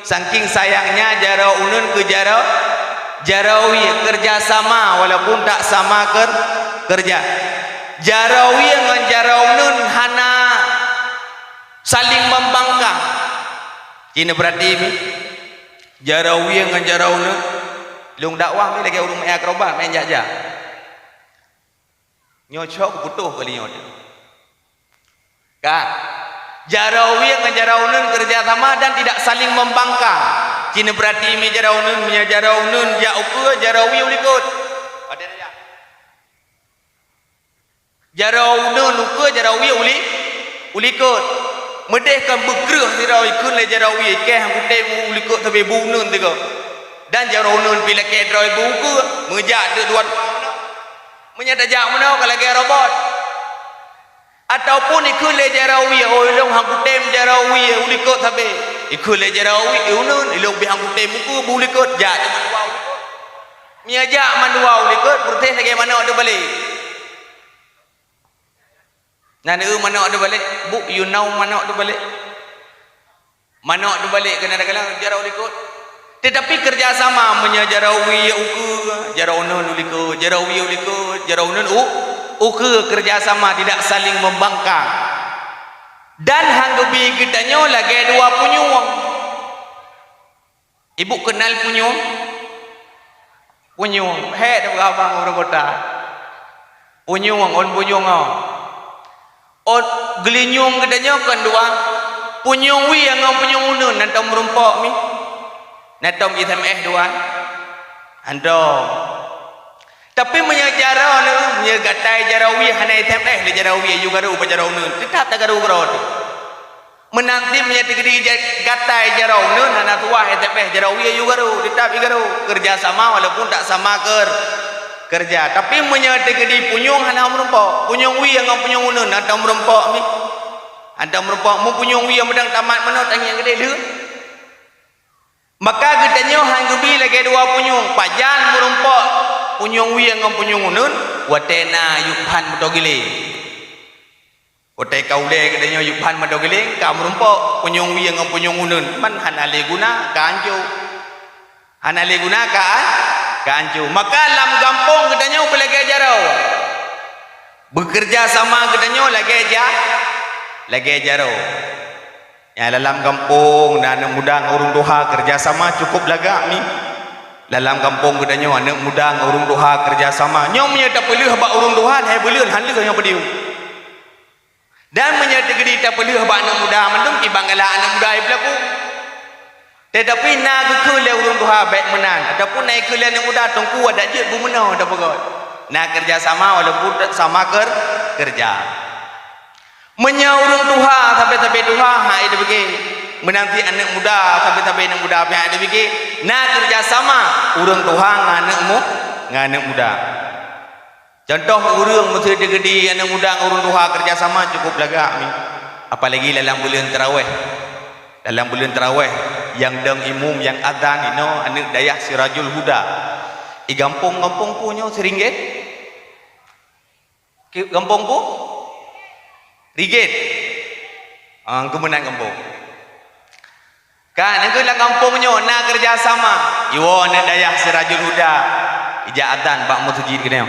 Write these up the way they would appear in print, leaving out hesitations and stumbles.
saking sayangnya Jaraunun ke Jarawi kerjasama walaupun tak sama kerja. Jarawi dengan Jaraunun hana saling membangkang. Ini berarti ini Jarawi dengan Jaraunun lung dakwah ni lagi urung mai akrobat main jaja. Nyocok butuh kali nyot. Kan? Jarawi dengan Jaraunun kerjasama dan tidak saling membangkang. Ini berarti ini Jaraunun punya Jaraunun jauh Jarawi ulikut. Ada dia. Jaraunun ke Jarawi ulikut. Medeh kan bergerak Jarawi kun le Jarawi ke hang kutem ulikut tapi bunun tu ko. Dan Jaraunun bila ke Jarawi buku mejak dua menyadajak mana kalau ke robot. Ataupun ikut le Jarawi oh long hang kutem Jarawi ulikut tapi ikut le Jarawi unun ilong bihang kutem buku ulikut jak manwa ulikut. Miajak manwa ulikut perteh lagi mana ada balik. Nah, mana ada balik? Bu, you know mana ada balik? Mana ada balik? Kadang-kadang Jarawi ikut. Tetapi kerjasama Jarawi uku, Jaraunun ulikut, Jarawi ulikut, Jaraunun uku kerjasama tidak saling membangkang. Dan hanggebi kitanya lagi dua punyung. Ibu kenal punyung? Punyung. Hei, dah abang orang kota. Punyung, on punyung oh. Oh, gelinyung katanya kan dua punyung wi yang ngam punyung unun nantom merumpok mi nantom SMS dua andom tapi menyajara nu menyegatai Jarawi hana SMS le Jarawi juga ru Jaraunun tetap tak garu grod menanti menyetigedi gatai Jaraunun hana tua SMS Jarawi juga ru tetap igaru kerjasama walaupun tak sama kerja tapi menyetigedi punyung hana merumpok punyung wi yang punyung unun ada merumpok mi ada merumpok mu punyung wi yang medang tamat mana tang yang gede le maka gedanya hanggebi lagi dua punyung pajan merumpok punyung wi yang punyung unun watena yuphan medogile otai kaule gedanya yuphan medogile ka merumpok punyung wi yang punyung unun man hanale guna kanjo hanale guna kancu maka dalam kampung katanya lagi jarau bekerja sama katanya lagi jarau ya dalam kampung dan anak muda urung duha kerja sama cukup laga ni dalam kampung katanya anak muda urung duha kerja sama nyomnya tak perlu haba urung duha hai belun han le yang pediu dan menyedegedi tak perlu haba anak muda mendung ibangala anak muda iblaku tetapi nak ke le urung duha baik menan ataupun naik ke le muda tungku ada je bu menau ada pegot nak kerja sama walaupun sama kerja menyurung duha sampai duha ha ada bagi menanti anak muda sampai anak muda apa ada bagi nak kerja sama urung duha nganak muda contoh urung mesti digedi anak muda urung duha kerja sama cukup laga ni apalagi dalam bulan tarawih yang deng imum yang adzan ino anak dayah Sirajul Huda i gampung punya seringgit gampung pu ringgit kemenang kampung kan engkau lah kampungnya nak kerjasama iwo anak dayah Sirajul Huda ija adzan bak masjid kena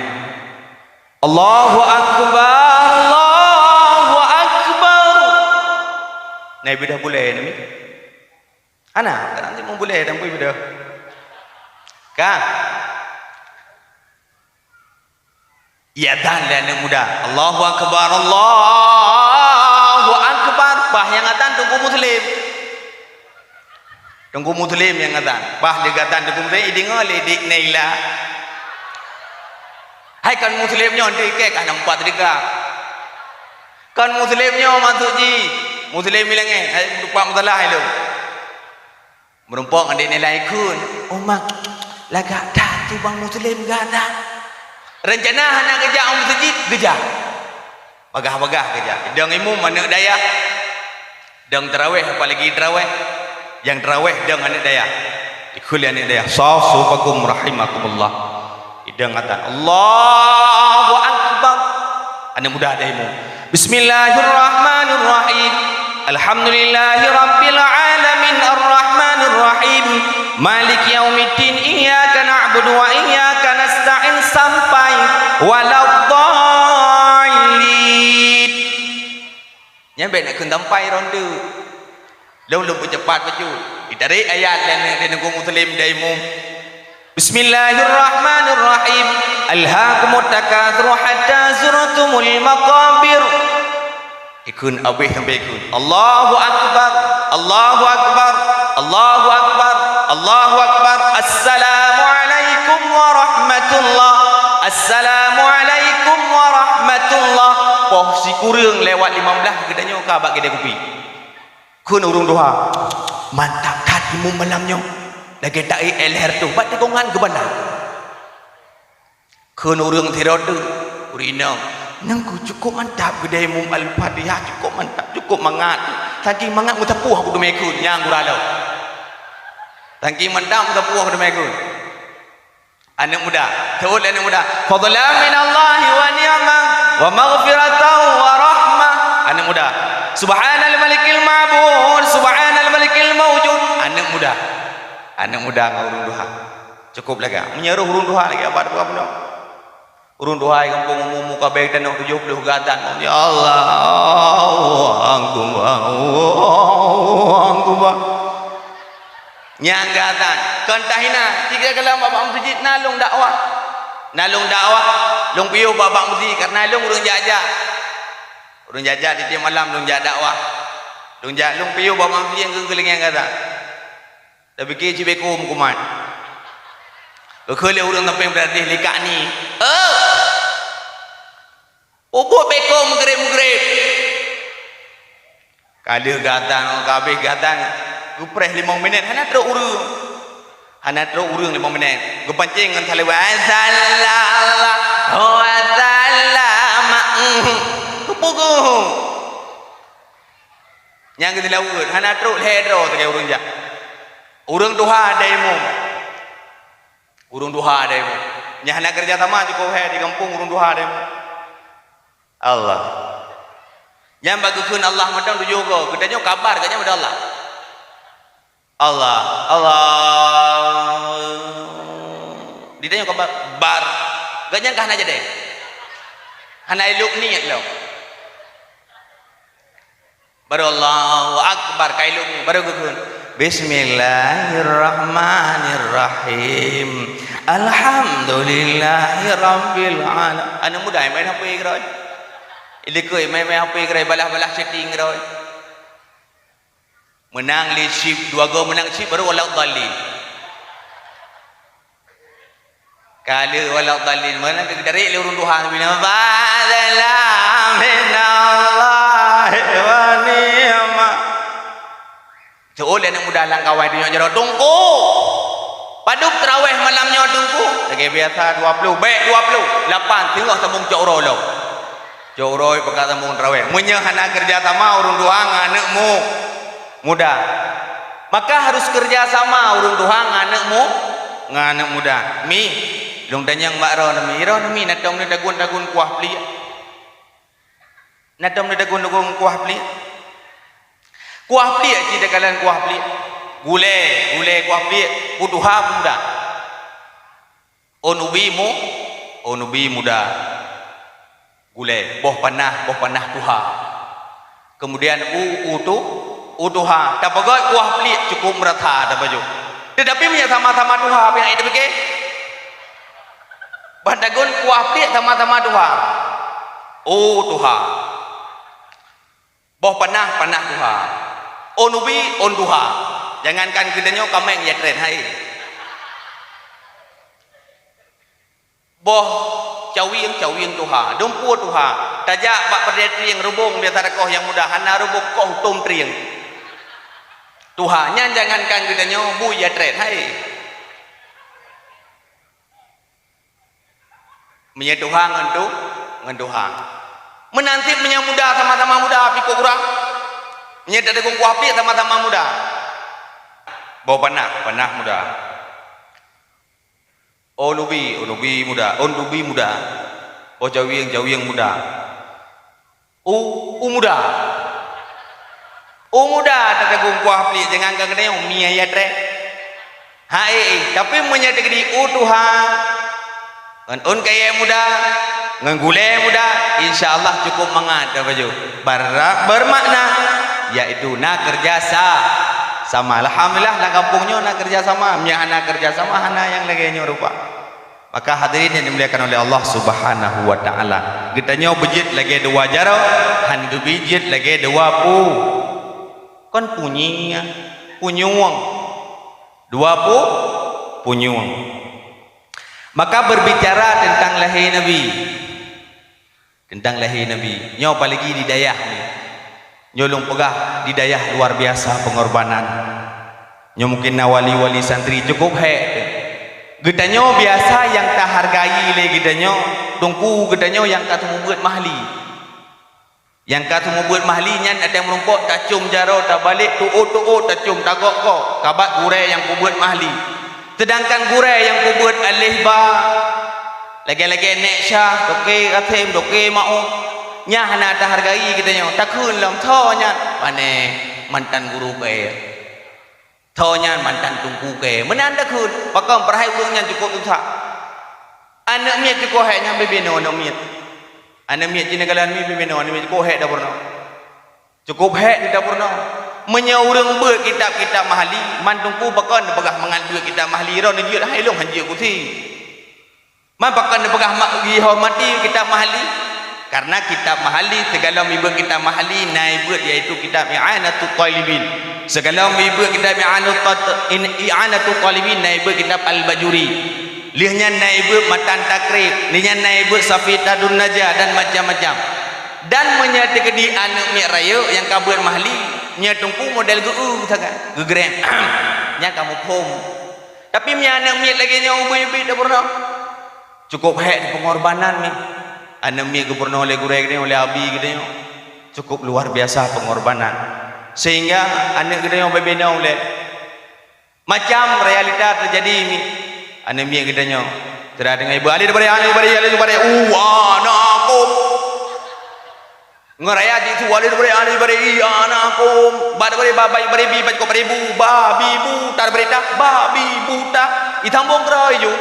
Allahu Akbar Allahu Akbar naik bidah boleh ni anak nanti mau boleh dan bidah kan ya dan anak muda Allahu Akbar Allahu Akbar bah yang adzan tunggu muslim yang adzan bah dia adzan tunggu muslim idinga ledik naila hai kan muslimnya nanti ke kan nampak terika kan muslimnya masuk ji muslim bilang hai lupa masalah itu merumpok adik nilai kun umak lagak dah tu bang muslim gada rencana anak kerja masjid kerja bagah-bagah kerja dang imum anak dayah dang tarawih apalagi tarawih yang tarawih dang anak dayah ikul anak dayah sasufakum rahimakumullah idang kata Allahu Akbar anak muda ada imum bismillahirrahmanirrahim alhamdulillahi rabbil alamin arrahmanirrahim Yang baik nak kena tampai ronde. Lalu bercepat baju. Ditarik ayat lain dari negara Muslim dari umum. Bismillahirrahmanirrahim. Alhaakumut takatsur hatta zurtumul maqabir. Ikun abih sampai ikun. Allahu akbar. Allahu akbar. Allahu akbar. Allahu akbar. Assalamualaikum warahmatullah. Assalamualaikum warahmatullah. Poh si kurang lewat 15 gedanya ka bak kedai kopi. Kun urung doha. Mantap kat imum malamnya. Lagi tak LR tu. Bat tegongan ke bandar. Kun urung tirodu. Urina. Nangku cukup mantap kedai imum Al-Fatihah, cukup mantap, cukup mangat. Saking mangat mu tapuh aku demai kun yang guralo. Saking mantap mu tapuh aku demai kun. Anak muda, tahu anak muda. Fadlan min Allah wa ni'mah wa maghfiratahu wa rahmah. Anak muda. Subhanal malikil ma'bud, subhanal malikil mawjud. Anak muda. Anak muda ngurung duha. Cukup lagi. Menyeruh urung duha lagi apa benda. Urung duha kampung umum muka baik tanah 70 gatan. Ya Allah, angkum. Nyang gatan. Kentahina 3 kali bapak masjid nalung dakwah. Nalung dakwah, long piu bapak masjid karena long urung jajak. Urung jajak di tiap malam long jak dakwah. Long piu bapak masjid yang geling yang kata. Dah fikir cibekum kumat. Kalau orang sampai berada dekat ni. Ubuk beko menggrip-menggrip. Kali gatang, kabeh gatang. Gupreh 5 minit. Hana teruk urung. Hana teruk urung 5 minit. Gupancing dengan salawat. Sallallahu wasallam. Gupukung. Yang kita lawat. Hana teruk hedro. Tegak urung jak. Urung duha ada imum. Urung duha ada imum. Yang hana kerja sama cukup di kampung urung duha ada imum. Allah. Yang bagukeun Allah madang tu juga. Kedanya kabar katanya pada Allah. Allah. Ditanya kabar bar. Ganya kah aja deh. Hana iluk niat lo. Baru Allahu akbar kailuk ni baru gukeun. Bismillahirrahmanirrahim. Alhamdulillahirabbil alamin. Anu mudah main HP gerai. Ilikoi main HP gerai balah-balah setting gerai. Menang li chip 2 go menang chip baru walau dalil. Kali walau dalil mana dari li urun Tuhan bila fadala minallahi wa ni'mah. Seolah nak mudah lang kawan dia jero tungku. Paduk tarawih malamnya tungku. Lagi biasa 20, baik 20. 8 tengah sambung cok ro lo. Cok ro pekat sambung tarawih. Munya hana kerja sama urung doang anakmu muda. Maka harus kerja sama urung doang anakmu nganak muda. Mi long danyang mak ro nami natong ni dagun kuah pli. Natong ni dagun kuah pli. Kuah pli cita kalian kuah pli. Gule kuah pli putuha muda. Onubi muda. Gule boh panah tuha. Kemudian utuha. Tak pegat kuah pli cukup merata dah baju. Tetapi punya sama-sama tuha apa yang itu fikir? Bandagun kuah pli sama-sama tuha. Tuha. Boh panah tuha. Onubi tuha. Jangankan kedanya kameng ya tren hai. Boh cawing tuha. Dumpu tuha. Tajak bak perdetri yang rubung biasa rekoh yang mudah. Hana rubung koh tum triang. Tuha. Jangankan kedanya bu ya tren hai. Menyetuha ngentuha. Menanti menyamuda sama-sama muda pikuk kurang. Menyedar degung kuapi sama-sama muda. Bawa panah muda. Onubi muda. Bawa jawing muda. Muda. Muda tak degung kuapi jangan kena yang mia ya tre. Hai, tapi menyedar di Tuhan. Kaya muda. Ngenggulai muda, insyaallah cukup mangat apa baju. Bermakna yaitu nak kerjasa sama. Alhamdulillah nak kampungnya nak kerjasama, nya nak kerjasama hana yang lagi rupa. Maka hadirin yang dimuliakan oleh Allah Subhanahu wa taala. Kitanya bejit lagi dua jaro, han gebijit lagi dua pu. Kon punyinya, punyuang. Dua pu, punyuang. Maka berbicara tentang lahir Nabi. Tentang lahir Nabi. Nyo apalagi di dayah ni. Nyolong pegah di dayah luar biasa pengorbanan. Nyo mungkin wali-wali santri cukup Gedanyo biasa yang tak hargai le gedanyo, tungku gedanyo yang kata membuat mahli. Yang kata membuat mahli nyan ada yang merumpok tak cum jaro tak balik tu'u tak cum tak kok kabat gurai yang kubuat mahli. Sedangkan gurai yang kubuat alih ba lagi-lagi nek syah doke katem doke mau nya hana tak hargai gedanyo takun lam tho nya pane mantan guru ke Thonya mantan tungku ke menanda kun pakam perhai urungnya cukup tusak anak miat cukup hai nya bebeno anak miat cina galan mi bebeno anak miat cukup hai dah purna cukup hai dah purna menyaurang ber kitab-kitab mahali man tungku pakam pegah mengandu kitab mahali ro ni dia hai long hanjia kuti man pakam pegah dihormati kitab mahali karena kitab mahali segala miber kitab mahali naibut iaitu kitab i'anatul talibin segala miber kitab i'anatul talibin naibut kitab al-bajuri lihnya naibut matan takrib lihnya naibut safitadun najah dan macam-macam dan menyatakan di anak mi raya yang kabur mahali nya tungku model sangat gegrem nya kamu pom tapi mi anak mi lagi nya ubi-ubi dah pernah cukup hak pengorbanan ni anak mi gubernur oleh gurai gede oleh abi gede cukup luar biasa pengorbanan sehingga anak gede yang berbeda oleh macam realita terjadi ini anak mi gede nya tidak dengan ibu ali daripada anakku ngeraya di tu ali daripada anakku daripada babai daripada bi baca daripada ibu babi buta berita babi buta ditambung kerai ju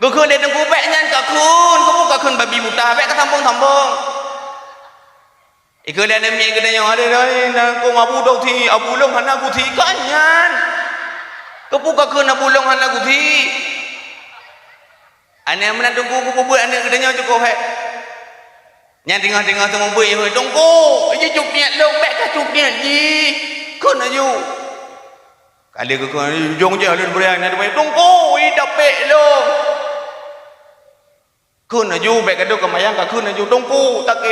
Gukun dia tunggu pek nyan kakun babi buta pek ke sambung ikut dia nemi ikut dia yang ada dah kau abu dau thi abu long hana ku thi kanyan kepu kakun abu long hana ku thi ane mana tunggu ku buat ane kedanya cukup pek nyan tengah-tengah tu membuat ye tunggu ye cup niat long pek ka cup niat ji kun aju kali gukun jong je ada beriang ada tunggu i dapek long kun aju baik kado kemayang ka kun aju tungku tak ke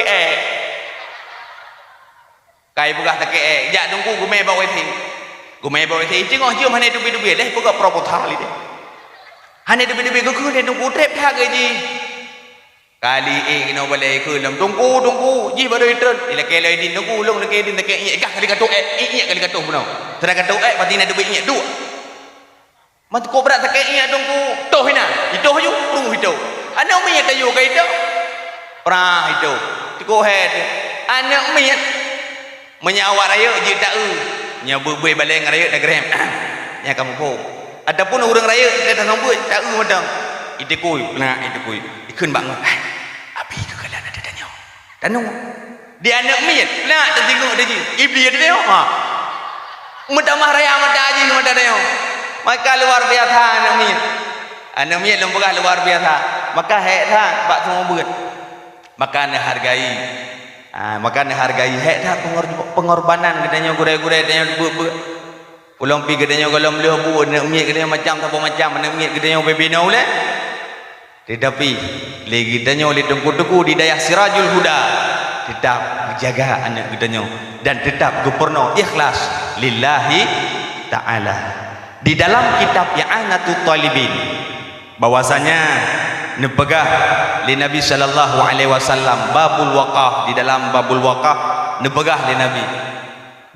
kai bugah tak ke ja tungku gume bawa thi cingok jium hane dubi-dubi deh buka propotal ide hane dubi-dubi ku de tungku trep tha ke ji kali kena balai ku lam tungku ji baru itu ila ke lai din tungku long ke din tak ke kali kato kali kato puno tera kato pati na dubi du mat ko berat tak ke tungku toh hina itu ju rung hidup anak miat tayu ke itu pernah itu cukup head anak miat menyawat raya je tak nya berbui balik raya dah grem nya kamu ko adapun orang raya dia dah nombor tak macam itu kuy nak itu kuy ikun bangun abi ke kalan ada tanya tanu dia anak miat nak tengok dia ji iblis dia ha mutamah raya mata aji mata dia maka luar biasa anak miat lembagah luar biasa maka hak dah bak semua berat maka anda hargai maka anda hargai hak dah pengorbanan gedanya gurai-gurai gedanya pulang pi gedanya kalau melih bu nak miat gedanya macam apa macam nak miat gedanya bebina oleh tetapi lagi gedanya oleh tungku-tungku di dayah Sirajul Huda tetap jaga anak gedanya dan tetap gubernur ikhlas lillahi ta'ala di dalam kitab I'anatul Talibin bahwasanya nepegah li Nabi sallallahu alaihi wasallam babul waqaf di dalam babul waqaf nepegah li Nabi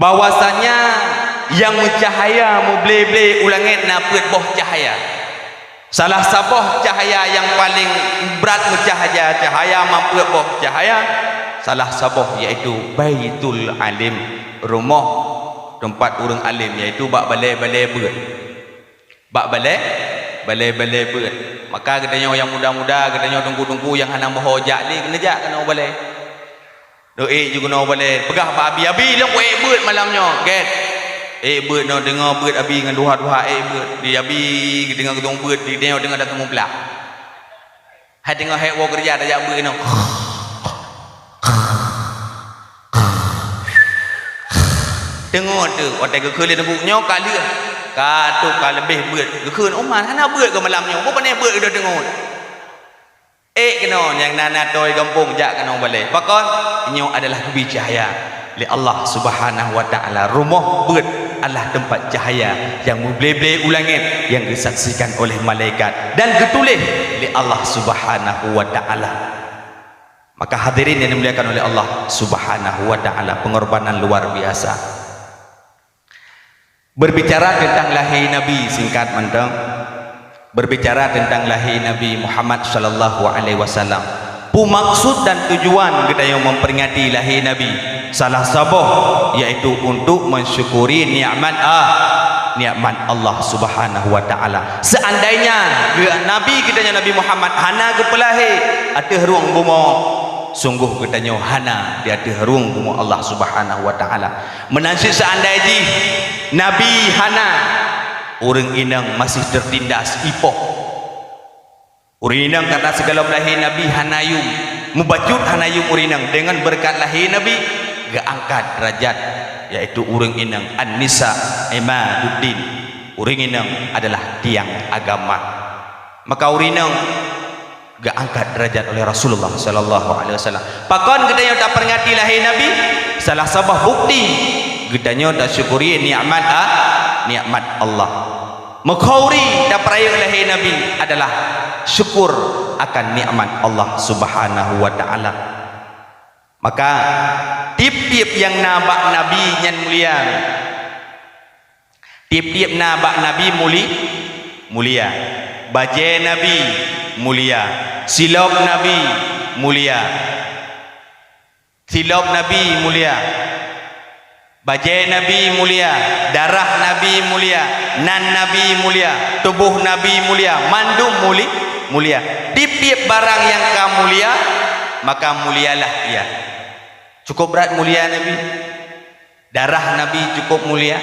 bahwasanya yang mencahaya muble-ble ulangit napet boh cahaya salah sabah cahaya yang paling berat cahaya mampu boh cahaya salah sabah iaitu Baitul Alim rumah tempat orang alim iaitu bak balai-balai berat bak balai balai beut. Maka katanya yang muda-muda, katanya tunggu-tunggu yang hanang berhojak ni kena jak kena balai. Doi juga kena balai. Pegah pak abi long beut malamnya. Get. Beut no dengar beut abi dengan duha-duha beut. Di abi dengar ketemu beut, di dia dengar datang belah. Hai dengar hai wo kerja dah jak beut no. Tengok tu, otak ke kulit nebuknya kali katu kali lebih beut. Ke Umar hana beut ke malamnya. Apa pandai beut dah tengok. Kena yang nana toy kampung jak kena balik. Pakon inyo adalah lebih cahaya li Allah Subhanahu wa taala. Rumah beut adalah tempat cahaya yang membelai-belai ulangit yang disaksikan oleh malaikat dan ditulis li Allah Subhanahu wa taala. Maka hadirin yang dimuliakan oleh Allah Subhanahu wa taala, pengorbanan luar biasa. Berbicara tentang lahir Nabi singkat mentang, berbicara tentang lahir Nabi Muhammad sallallahu alaihi wasallam. Maksud dan tujuan kita yang memperingati lahir Nabi salah sabah yaitu untuk mensyukuri nikmat Allah Subhanahu wa taala. Seandainya Nabi kita Nabi Muhammad hana ke pelahir ada ruang bumi, sungguh katanya hana di ada ruang bumi Allah Subhanahu wa taala. Menasib seandainya Nabi hana, orang inang masih tertindas ipoh. Orang inang kata segala lahir Nabi hanayum, mubajud hanayum orang inang dengan berkat lahir Nabi gak angkat derajat, yaitu orang inang An-Nisa Imaduddin. Orang inang adalah tiang agama. Maka orang inang gak angkat derajat oleh Rasulullah sallallahu alaihi wasallam. Pakon kita yang tak peringati lahir Nabi salah sabah bukti gedanya dah syukuri nikmat Allah. Mengkhauri dah peraya lahir Nabi adalah syukur akan nikmat Allah Subhanahu wa taala. Maka tip-tip yang nabak Nabi yang mulia, tip-tip nabak Nabi mulia, baje Nabi mulia, silap Nabi mulia, silap Nabi mulia, bajai Nabi mulia, darah Nabi mulia, nan Nabi mulia, tubuh Nabi mulia, mandum mulia. Tip-tip barang yang mulia, maka mulialah ia. Cukup berat mulia Nabi. Darah Nabi cukup mulia.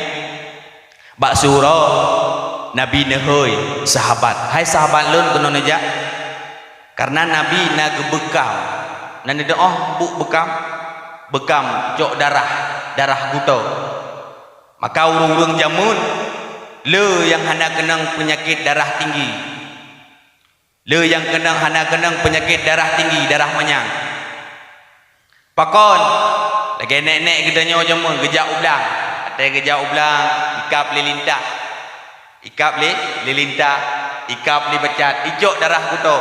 Bak surah Nabi nehoi sahabat. Hai sahabat lun kena nejak. Karena Nabi nak bekam. Nan doa buk bekam jok darah buta. Maka urung-urung jamun le yang hana kenang penyakit darah tinggi, le yang hana kenang penyakit darah tinggi, darah menyang. Pakon lagi nek-nek gedanya jamun gejak ublang, ada gejak ublang, ikap lilintah, ikap li becat, ijok darah buta.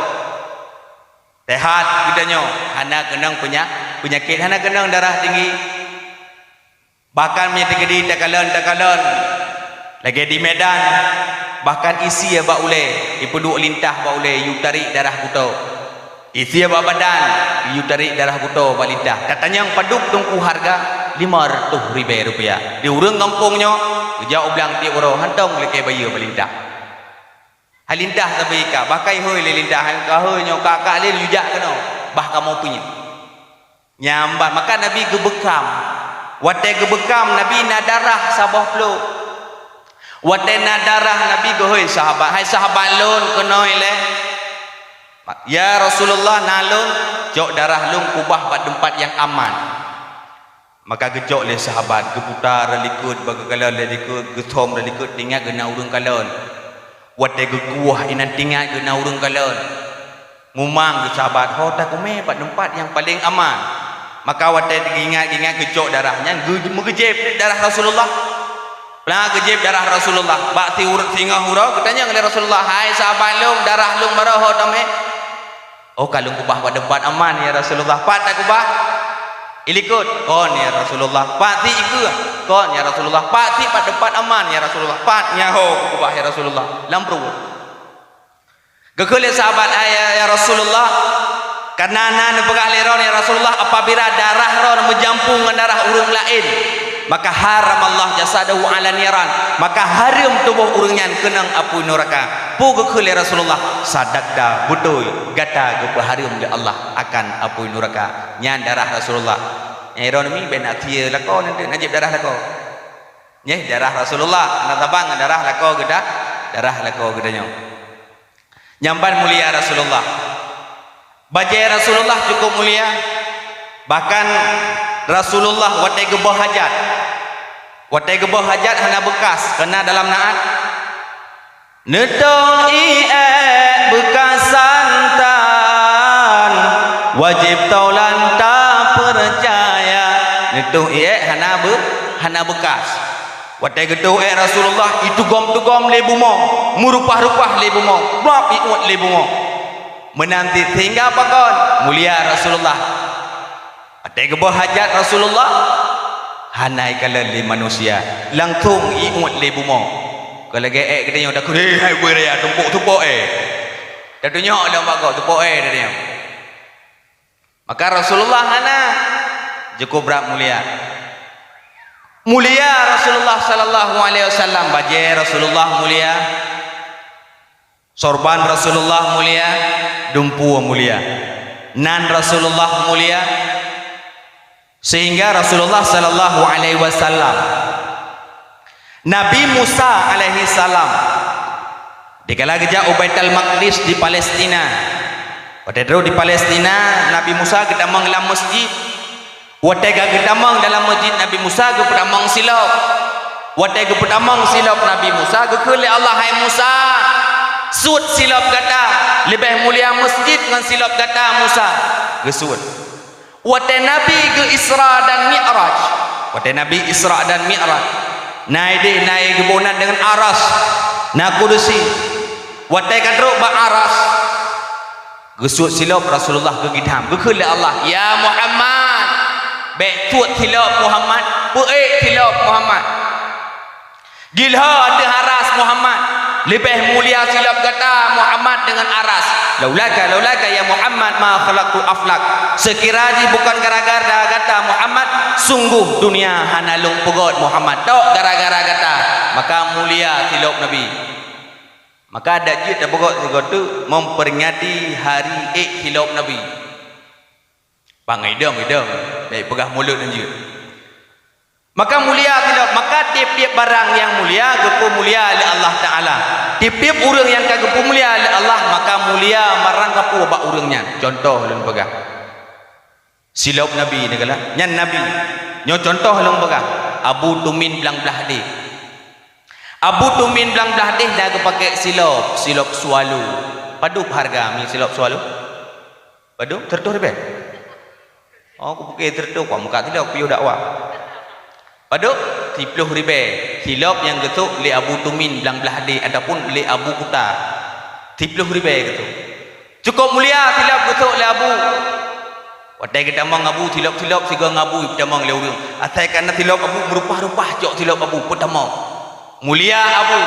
Sehat gedanya hana kenang penyakit, hana kenang darah tinggi. Bahkan menyedih takalan lagi di Medan, bahkan isi ya bak ule ipeduk lintah bak ule yu tarik darah buta, isi ya bak badan yu tarik darah buta bak lintah. Katanya yang paduk tungku harga 500,000 rupiah di urang kampungnya jauh belang tiap orang hantong leke bayi bak lintah. Halintah tapi ka bakai hoi lintah ka hoi nyo kakak le yujak kena bah kamu punya nyambat. Maka Nabi gebekam. Watai gebekam Nabi nadarah sabah pelu. Watai nadarah Nabi gohoi sahabat. Hai sahabat lun kena ile. Ya Rasulullah nalun jok darah lun kubah pada tempat yang aman. Maka gejok le sahabat geputar likut bagakalan likut gethom likut tinggal gena urang kalon. Watai geguah inan tinggal gena urang kalon. Ngumang ke sahabat ho tak kume pada tempat yang paling aman. Maka watai ingat gejok darahnya mengejep darah Rasulullah. Pelang gejep darah Rasulullah. Bakti urut singa hura katanya oleh Rasulullah, hai sahabat lung darah lung maraho tame. Oh kalung kubah pada tempat aman ya Rasulullah. Pat tak kubah ilikut kon ya Rasulullah. Pati iku kon ya Rasulullah. Pati pada tempat aman ya Rasulullah. Pat nyaho kubah ya Rasulullah. Lampru. Gekele sahabat ya Rasulullah. Karena nan pegah leron ya Rasulullah apabila darah ron menjampung dengan darah urang lain maka haram Allah jasadahu ala niran, maka haram tubuh urangnya kenang api neraka. Pugu khuli Rasulullah sadaqda betul gata ge haram di Allah akan api neraka. Nyan darah Rasulullah Iron mi ben athia lako nanti najib darah lako. Nyeh darah Rasulullah ana tabang darah lako geda darah lako gedanya. Nyamban mulia Rasulullah. Bajai Rasulullah cukup mulia. Bahkan Rasulullah watai gebah hajat. Watai gebah hajat hana bekas kena dalam naat. Netong bekas santan wajib taulan tak percaya. Netong hana bekas. Watai gedung Rasulullah itu gom lebu mo, murupah-rupah lebu mo, blok ikut lebu mo. Menanti hingga apa kon? Mulia Rasulullah. Watai gebah hajat Rasulullah. Hanai kala li manusia, langsung ikut lebu mo. Kalau ge kita yang dah kuri, hai boleh ya, tumpuk dah tunjuk dah mak tumpuk dia. Maka Rasulullah hana cukup berat mulia. Mulia Rasulullah sallallahu alaihi wasallam, bajai Rasulullah mulia, sorban Rasulullah mulia, dumpu mulia, nan Rasulullah mulia, sehingga Rasulullah sallallahu alaihi wasallam Nabi Musa alaihi salam dikala geja Baitul Maqdis di Palestina. Pada di Palestina Nabi Musa kita menggelam masjid. Watai gedamang dalam masjid Nabi Musa ke pedamang silap. Watai ke pedamang silap Nabi Musa ke kele Allah hai Musa. Sud silap kata lebih mulia masjid dengan silap kata Musa. Gesud. Watai Nabi ke Isra dan Mi'raj. Watai Nabi Isra dan Mi'raj. Naik ke bonat dengan aras. Na kudusi. Watai kadruk ba aras. Gesud silap Rasulullah ke gidham. Ke kele Allah, ya Muhammad. Baik tuat tilap Muhammad, baik tilap Muhammad. Gilha ada haras Muhammad. Lebih mulia silap kata Muhammad dengan aras. Laulaka ya Muhammad ma khalaqtu aflak. Sekiranya bukan gara-gara kata Muhammad, sungguh dunia hanalung pegot Muhammad. Tok gara-gara kata, maka mulia tilap Nabi. Maka ada jid pegot tu memperingati hari tilap Nabi. Pangai dong, baik pegah mulut dan jut. Maka mulia tidak, maka tiap-tiap barang yang mulia gepu mulia oleh Allah Taala. Tiap-tiap orang yang gepu mulia oleh Allah, maka mulia marang gepu bak urangnya. Contoh lun pegah. Silap Nabi negala, nyan Nabi. Nyo contoh lun pegah. Abu Tumin belang belah deh. Abu Tumin belang belah deh dah pakai silap sualu. Padu harga mi silap sualu. Padu tertuh rebe. Oh, aku pakai tertuk, aku muka tidak aku dakwah. Paduk 30 ribu. Hilap yang getuk le Abu Tumin belang belah di ataupun le Abu Kuta. 30 ribu gitu. Cukup mulia hilap getuk le Abu. Wadai kita mang Abu hilap siga ngabu kita mang le urang. Atai kana hilap Abu merupah-rupah jok hilap Abu pertama. Mulia Abu.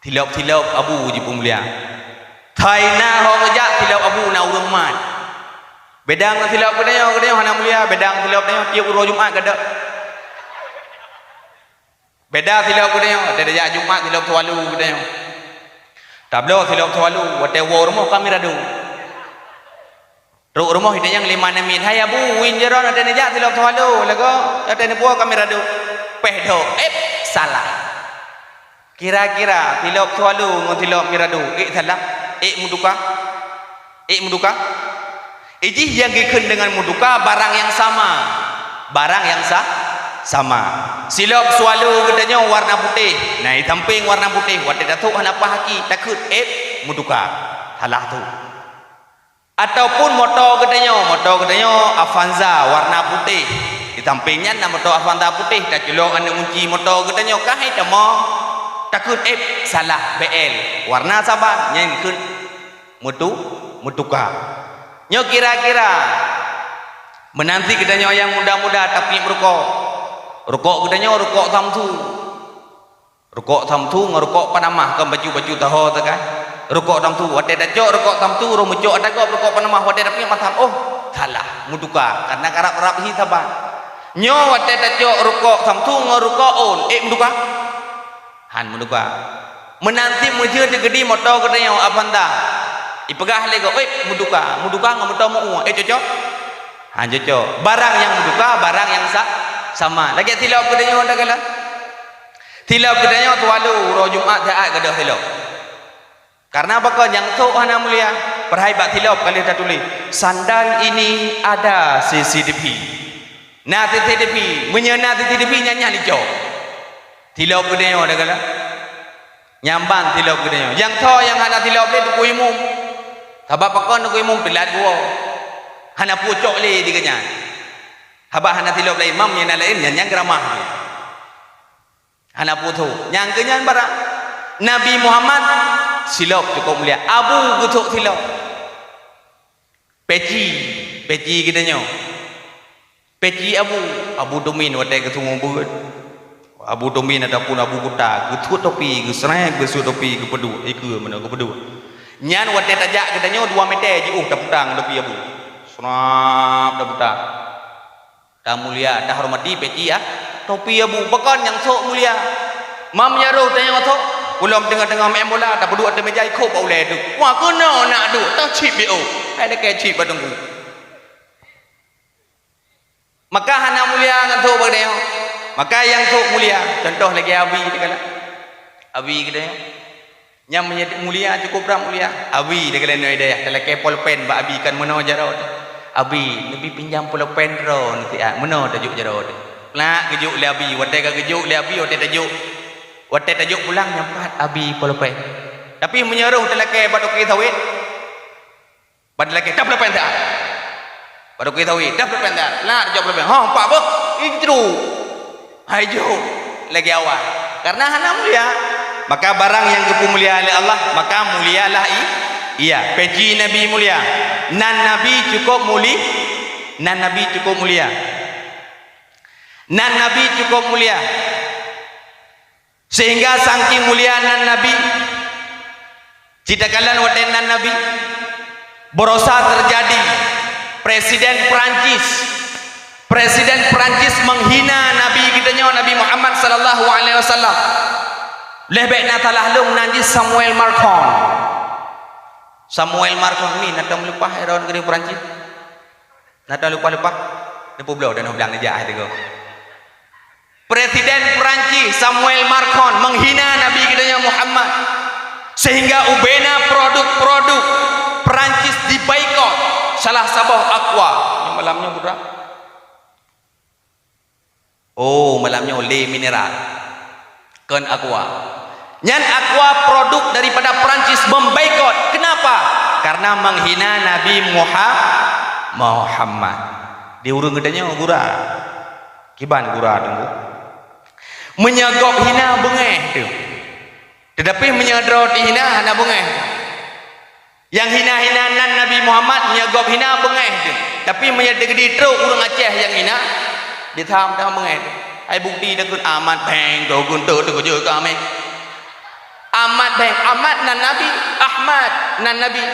Hilap Abu je mulia. Thaina ho ngejak hilap Abu na urang mat. Bedang silap kedanya hana mulia, bedang silap kedanya tiap uro Jumaat kada. Beda silap kedanya ada dia Jumaat silap tawalu kedanya. Tablo silap tawalu wate wo rumah kami radu. Ru rumah hidayang 5 namin. Hai Abu winjeron ada dia silap tawalu lago ada ni buah kami radu. Pehdo salah. Kira-kira silap tawalu ngon silap miradu. Salah. Muduka. Iji yang dikhen dengan muduka barang yang sama. Silap sualu katanya warna putih. Nah, tamping warna putih. Wadah datuk hana pahaki takut muduka. Halah tu. Ataupun motor katanya Avanza warna putih. Di tampingnya nama motor Avanza putih. Tak celok anda unci motor katanya kahai demo. Takut salah BL. Warna saban yang dikhen muduka. Nyo kira-kira menanti katanya yang muda-muda tapi rukuk katanya rukuk tamtu ngerukuk panamah kan baju taho tu kan rukuk tamtu wate dacok rukuk tamtu romucok adakok rukuk panamah wate tapi matam salah muduka karena karap-karap hi saban nyo wate tajo rukuk samtung rukuk on muduka han muduka menanti mujur digedi moto katanya apanda ipegah lego muduka ngamoto mu cocok han cocok barang yang muduka barang yang sama lagi tilap katanya ndagala tilap katanya tualu ro Jumat taat gadah tilap karena apa kan yang tu hana mulia perhaibat tilap kali dah tulis sandal ini ada CCTV na CCTV menyena CCTV nyanyi hijau tilap katanya ndagala nyambang tilap katanya yang tu yang hana tilap le tu kuimum habaq pakon tu kuimum pelat gua hana pucuk le diganya habaq hana tilap le imam yang lain yang geramah hana putu yang kenyan barang Nabi Muhammad silap cukup mulia Abu gutuk silap peci kitanya peci Abu domin wadai ketungu buat Abu domin ataupun Abu Kuta getut topi gesrek besut topi kepedu iku mana kepedu nyan wadai tajak kitanya 2 meter je daputang topi Abu snap daputang dah mulia dah hormati peci topi Abu bahkan yang sok mulia mam nyaruh tanya ngotok belum tengah-tengah main bola tak berdua ada meja ikut boleh tu wah kena nak duk tak chip dia ada ke chip badengku maka hana mulia ngotok bagdeo maka yang sok mulia contoh lagi abi dia kala abi kita yang mulia cukup ram mulia abi dia kala no idea dalam kepol pen ba abi kan meno jarot abi nabi pinjam pulpen ro nanti meno tajuk jarot lah gejuk le abi wadai ka gejuk le abi wadai tajuk pulang nyampat abi polopai tapi menyeruh telake badoki tawid badlake dah polopai dah badoki tawid dah polopai dah lah jawab polopai ha pak bok itu hajo lagi awal karena hana mulia maka barang yang kemuliaan oleh Allah maka mulialah iya peci nabi mulia nan nabi cukup mulia nan nabi cukup mulia sehingga saking muliaan nabi citakalan watenan nabi berosa terjadi presiden Perancis menghina nabi kitanya Nabi Muhammad sallallahu alaihi wasallam lebih natalah lung najis Samuel Marcon ni nak lupa heron negeri Perancis nak lupa dia pulau dan bilang aja itu Presiden Perancis Samuel Marcon menghina Nabi kita Muhammad sehingga ubena produk-produk Perancis diboikot salah sabah Aqua yang malamnya putra malamnya oleh mineral kan Aqua nyan Aqua produk daripada Perancis memboikot kenapa karena menghina Nabi Muhammad diurung gedenya gura kiban gura tunggu menyagok hina bengeh tu tetapi menyadar dihina hana bengeh yang hina-hina nan Nabi Muhammad menyagok hina bengeh tu tapi menyadegedi teruk urang Aceh yang hina ditham dah bengeh tu ai bukti dekat amat bang do guntur tu je kami amat bang amat nan Nabi Ahmad nan Nabi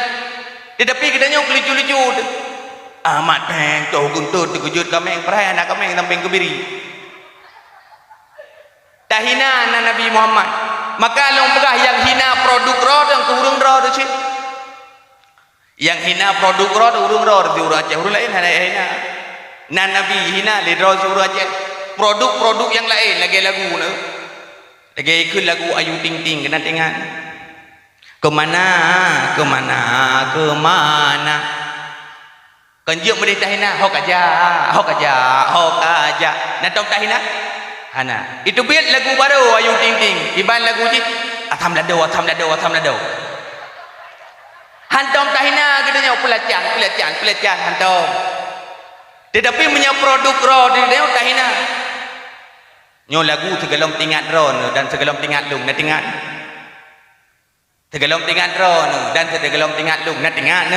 tetapi kitanya lucu-lucu tu amat bang do guntur tu je kami perai anak kami tamping kebiri dah hina Nabi Muhammad maka long pegah yang hina produk roh yang turun roh tu cik yang hina produk roh tu urung roh tu urung Aceh urung lain hina nan Nabi hina le roh urung Aceh produk-produk yang lain lagi lagu ni lagi ikut lagu Ayu Ting Ting kena tengok kemana kanjuk boleh dah hina hok aja nak tahu dah hina hana itu biar lagu baru Ayu Ting Ting iban lagu ni atam lado hantom tahina gedenya pelatihan hantom tetapi punya produk roh dia tahina nyo lagu segelom tingat roh dan segelom tingat lung na tingat segelom tingat roh dan segelom tingat lung na tingat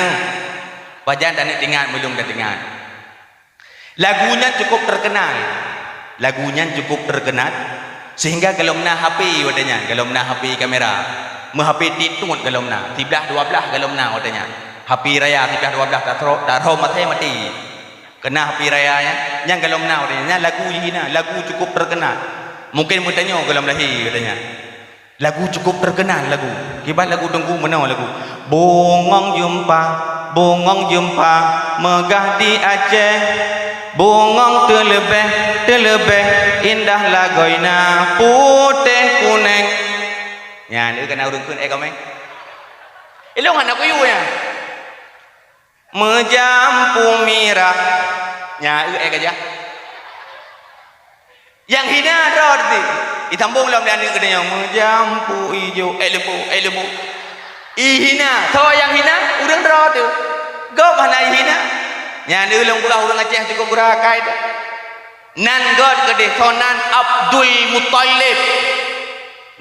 wajan dan tingat belum na tingat lagunya cukup terkenal sehingga galomna HP wadanya galomna HP kamera me HP titut galomna 11 12 galomna wadanya HP raya 11 12 tak ro mati Kena api rayanya. Yang kalau menau dia, lagu hina, lagu cukup terkenal. Mungkin mu tanya kalau lahir katanya. Lagu cukup terkenal lagu. Kibat lagu tunggu menau lagu. Bongong jumpa megah di Aceh. Bongong terlebih indah lagoina putih kuning. Ya, ni kena urung kun kau meng. Ilong anak kuyu ya. Menjampu mirah. Ya, aja. Yang hina rod ni. Ditambung dalam dia kedanya menjampu ijo lembu. Ihina, tho yang hina urang rod tu. Gop hana ihina. Nya ni ulung pula urang Aceh cukup gerakai dah. Nan god gede thonan Abdul Muttalib.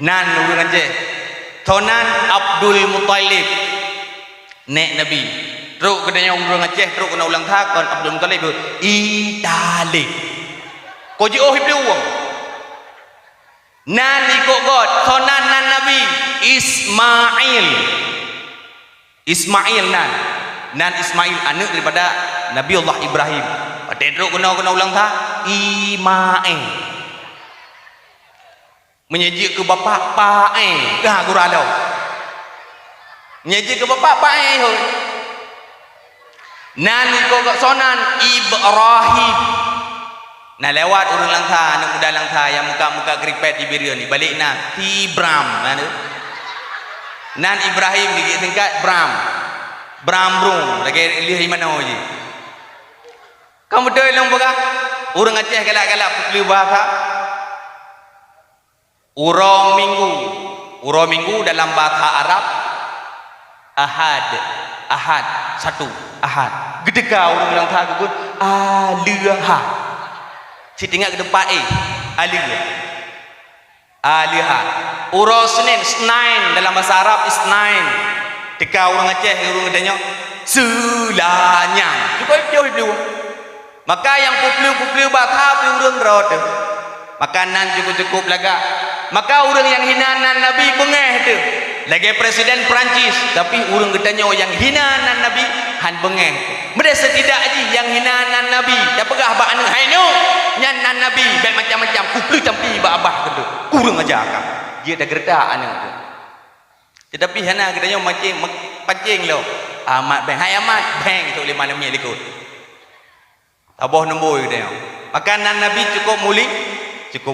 Nan urang Aceh. Thonan Abdul Muttalib. Nek Nabi. Teruk kedanya urang Aceh teruk kena ulang takon Abdul Muttalib tu. Itali. Ko ji oh hibu wong. Nan ikut god thonan nan Nabi Ismail nan Ismail anak daripada Nabi Allah Ibrahim. Teruk kena ulang tak Imae menyejik ke bapa pae dah guralo menyejik ke bapa pae ho nan ko sonan Ibrahim. Nah lewat urang langta anak muda langta yang muka keripet di biria ni balik na Tibram nan Ibrahim di tingkat Bram Brung lagi lihat mana je. Kamu betul yang boga urang Aceh galak-galak putli bahasa urang minggu dalam bahasa Arab ahad satu ahad gedeka urang bilang tak gugur aliha si tinggal ke depan aliha urang Senin dalam bahasa Arab isnain deka urang Aceh urang adanya selanya cukup maka yang puplu bakal urang rod makanan cukup laga maka urang yang hinanan Nabi bengeh tu lagi presiden Perancis tapi urang gedanya yang hinanan Nabi han bengeh benda setidak aja yang hinanan Nabi dah pegah bak anu hai no nyanan Nabi baik macam-macam puplu campi bak abah gitu urang aja akak dia dah gerdak anu tu tetapi hana gedanya pancing lo amat bang hai amat bang tu 5 minit ikut abah nombor dia. Makanan Nabi cukup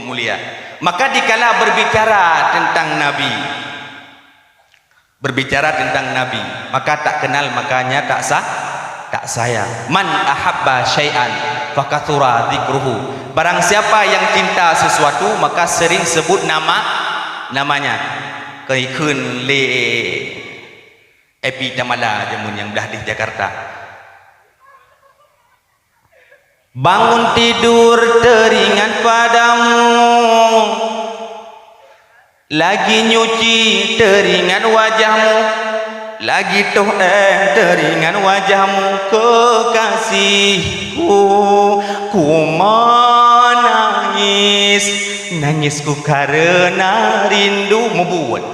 mulia. Maka dikala berbicara tentang Nabi, maka tak kenal makanya tak sayang. Man ahabba syai'an fakathura dzikruhu. Barang siapa yang cinta sesuatu maka sering sebut namanya. Keikun le Epi Damala jamun yang dah di Jakarta. Bangun tidur teringat padamu, lagi nyuci teringat wajahmu, lagi teringat wajahmu kekasihku. Ku menangis, nangisku karena rindu membuat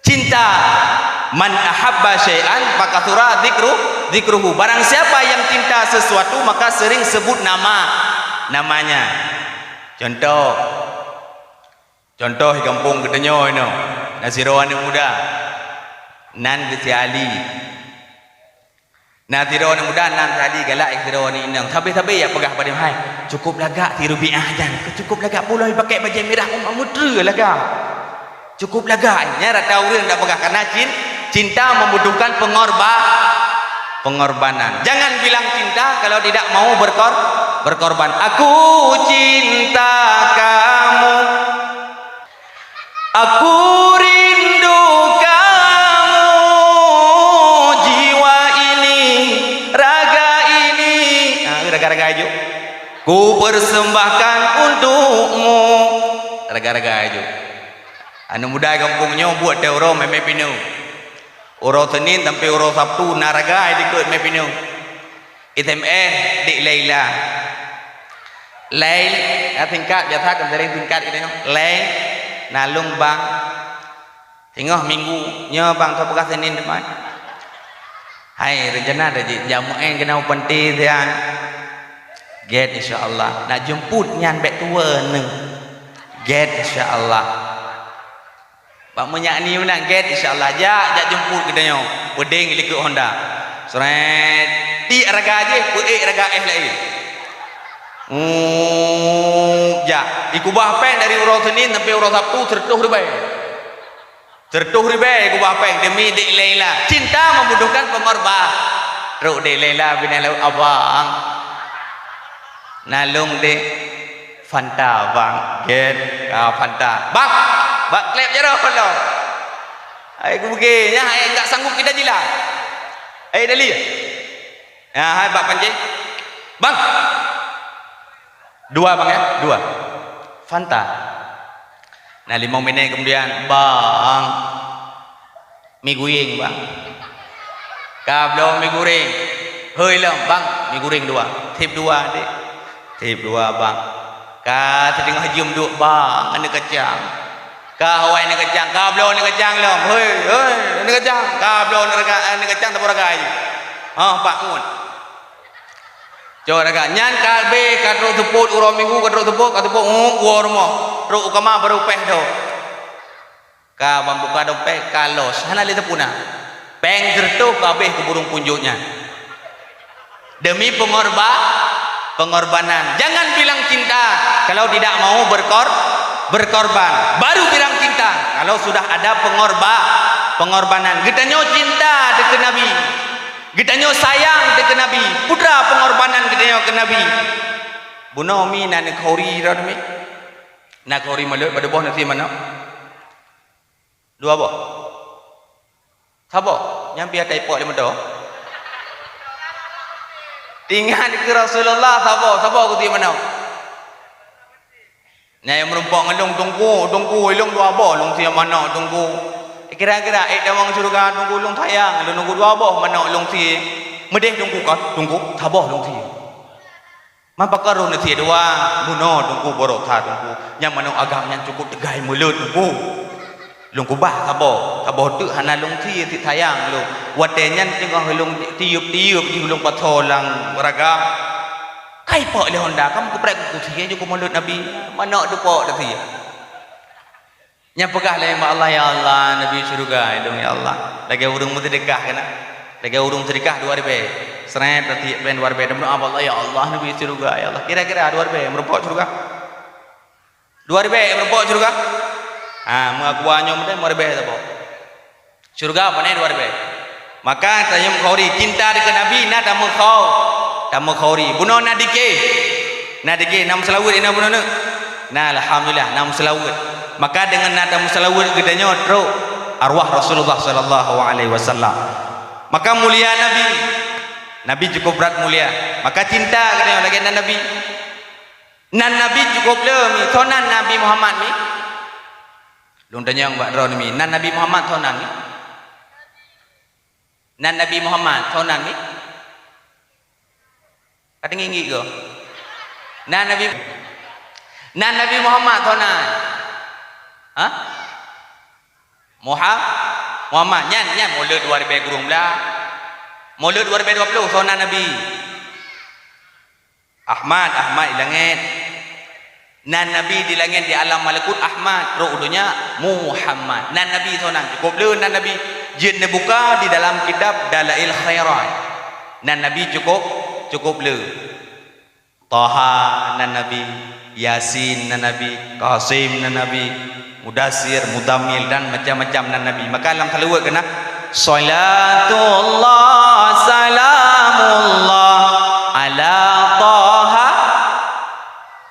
cinta. Man ahabba syai'an fakathura dzikruhu. Barang siapa yang cinta sesuatu maka sering sebut namanya. Contoh di kampung Kedenyo ini nasirawan muda nan kesiali nasirawan muda nan tadi galak nasirawan ini tapi ya pegah pada hai cukup lagak ti rupiah jan cukup lagak pulai pakai baju merah mutra lagak cukup lagaknya rata orang dak pegah karena cinta membutuhkan pengorbanan. Jangan bilang cinta kalau tidak mau berkorban. Aku cinta kamu, aku rindu kamu, jiwa ini, raga ini, raga-raga aja. Ku persembahkan untukmu, raga-raga aja. Anu muda kampungnya buat teoro memepinu. Orang Senin sampai orang Sabtu naraga ikut mepinu. Di Laila. Lail tingkat biasa kan sering tingkat itu. Lail nalung bang. Tengah minggu nya bang tu bekas Senin depan. Hai rencana dah jamu kena penting dia. Get insyaallah. Nak jemput nyan bek tua neng. Get insyaallah. Pak menyak ni nak get insyaallah. Jak jemput kedanya. Weding likut Honda. Seret. Ti raga je, peik raga lain. Ya, ikubah peng dari urang Senin sampai urang Sabtu tertuh ribai. Tertuh ribai ikubah peng demi Dik Laila. Cinta membutuhkan pengorban. Ruk Dik Laila bin Laut abang. Nalung Dik Fanta bang. Get Fanta. Bang, bak klep je dah lo. Ai ku pergi nya ai enggak sanggup kita jilat. Ai Dali. Ya, hai bak pancing. Bang. Dua bang ya, dua. Fanta. Nah 5 minit kemudian, bang, mie goreng bang. Belum mie goreng. Hơi lắm bang, mie goreng 2. Tip 2 dek. Tip 2 bang. Tengah jam 2 bang, ada kacang. Hawai ada kacang. Belum ada kacang lắm. Hơi, ada kacang. Belum ada kacang tak beragam. Pak Mun. Coba raga nyan kalbe kadro teput urang minggu kadro teput war mo ro ukama baru peh do ka bambuka dompet kalos hana le tepuna peng gerto kabeh ke burung punjuknya demi pengorbanan. Jangan bilang cinta kalau tidak mau berkorban, baru bilang cinta kalau sudah ada pengorbanan. Kita nyo cinta dekat Nabi, kita nyo sayang dekat Nabi, putra pengorbanan kita nyo ke Nabi. Buno mi nan khori ra mi na khori malut pada boh nanti mana dua boh sabo nyampi atai pok lima do tinggal ke Rasulullah sabo ku ti mana nyai merumpok ngelung tunggu ilung dua boh lung ti mana tunggu kira-kira damang surga tunggu lung tayang lu nunggu dua boh mana lung ti medeh tunggu sabo lung ti mapakaro na ti dua buno tunggu borok tha tunggu yang mana agamnya cukup tegai mulut tunggu lung kubah sabo tu hana lung ti tayang lu watenyan tengah lung tiup di lung patolang ragam kai pok le Honda kamu keprek ku ti je ku mulut Nabi mana tu pok tu ti nya pegah le Allah ya Allah Nabi surga dong ya Allah lagi urung sedekah kana lagi urung sedekah 2000 seret berarti ben 2000 dan Allah ya Allah Nabi surga ya Allah kira-kira 2000 merupok surga 2000 merupok surga mengaku anyo mede 2000 sabo surga apa ne 2000 maka tanya khauri cinta dengan Nabi na tamu khauri buno na dike nam selawut ina buno na alhamdulillah nam selawut maka dengan nada musalawat gedanya teruk arwah Rasulullah sallallahu alaihi wasallam. Maka mulia Nabi cukup berat mulia. Maka cinta gedanya lagi Nabi cukup le mi thonan Nabi Muhammad mi. Lung tanya mbak ro mi nan Nabi Muhammad thonan mi. Nan Nabi Muhammad thonan mi. Kata ngingi go. Nan Nabi Muhammad thonan. Muhammad nyan mulut 2000 gurung belah mulut 2020 sonan Nabi Ahmad di langit nan Nabi di langit di alam malakut Ahmad ru'udunya Muhammad nan Nabi sonan cukup le nan Nabi jin buka di dalam kitab Dalail Khairat nan Nabi cukup le Taha nan Nabi Yasin nan Nabi Qasim nan Nabi Mudasir, Mudamil dan macam-macam dan Nabi. Maka dalam salawat kena salatullah salamullah ala taha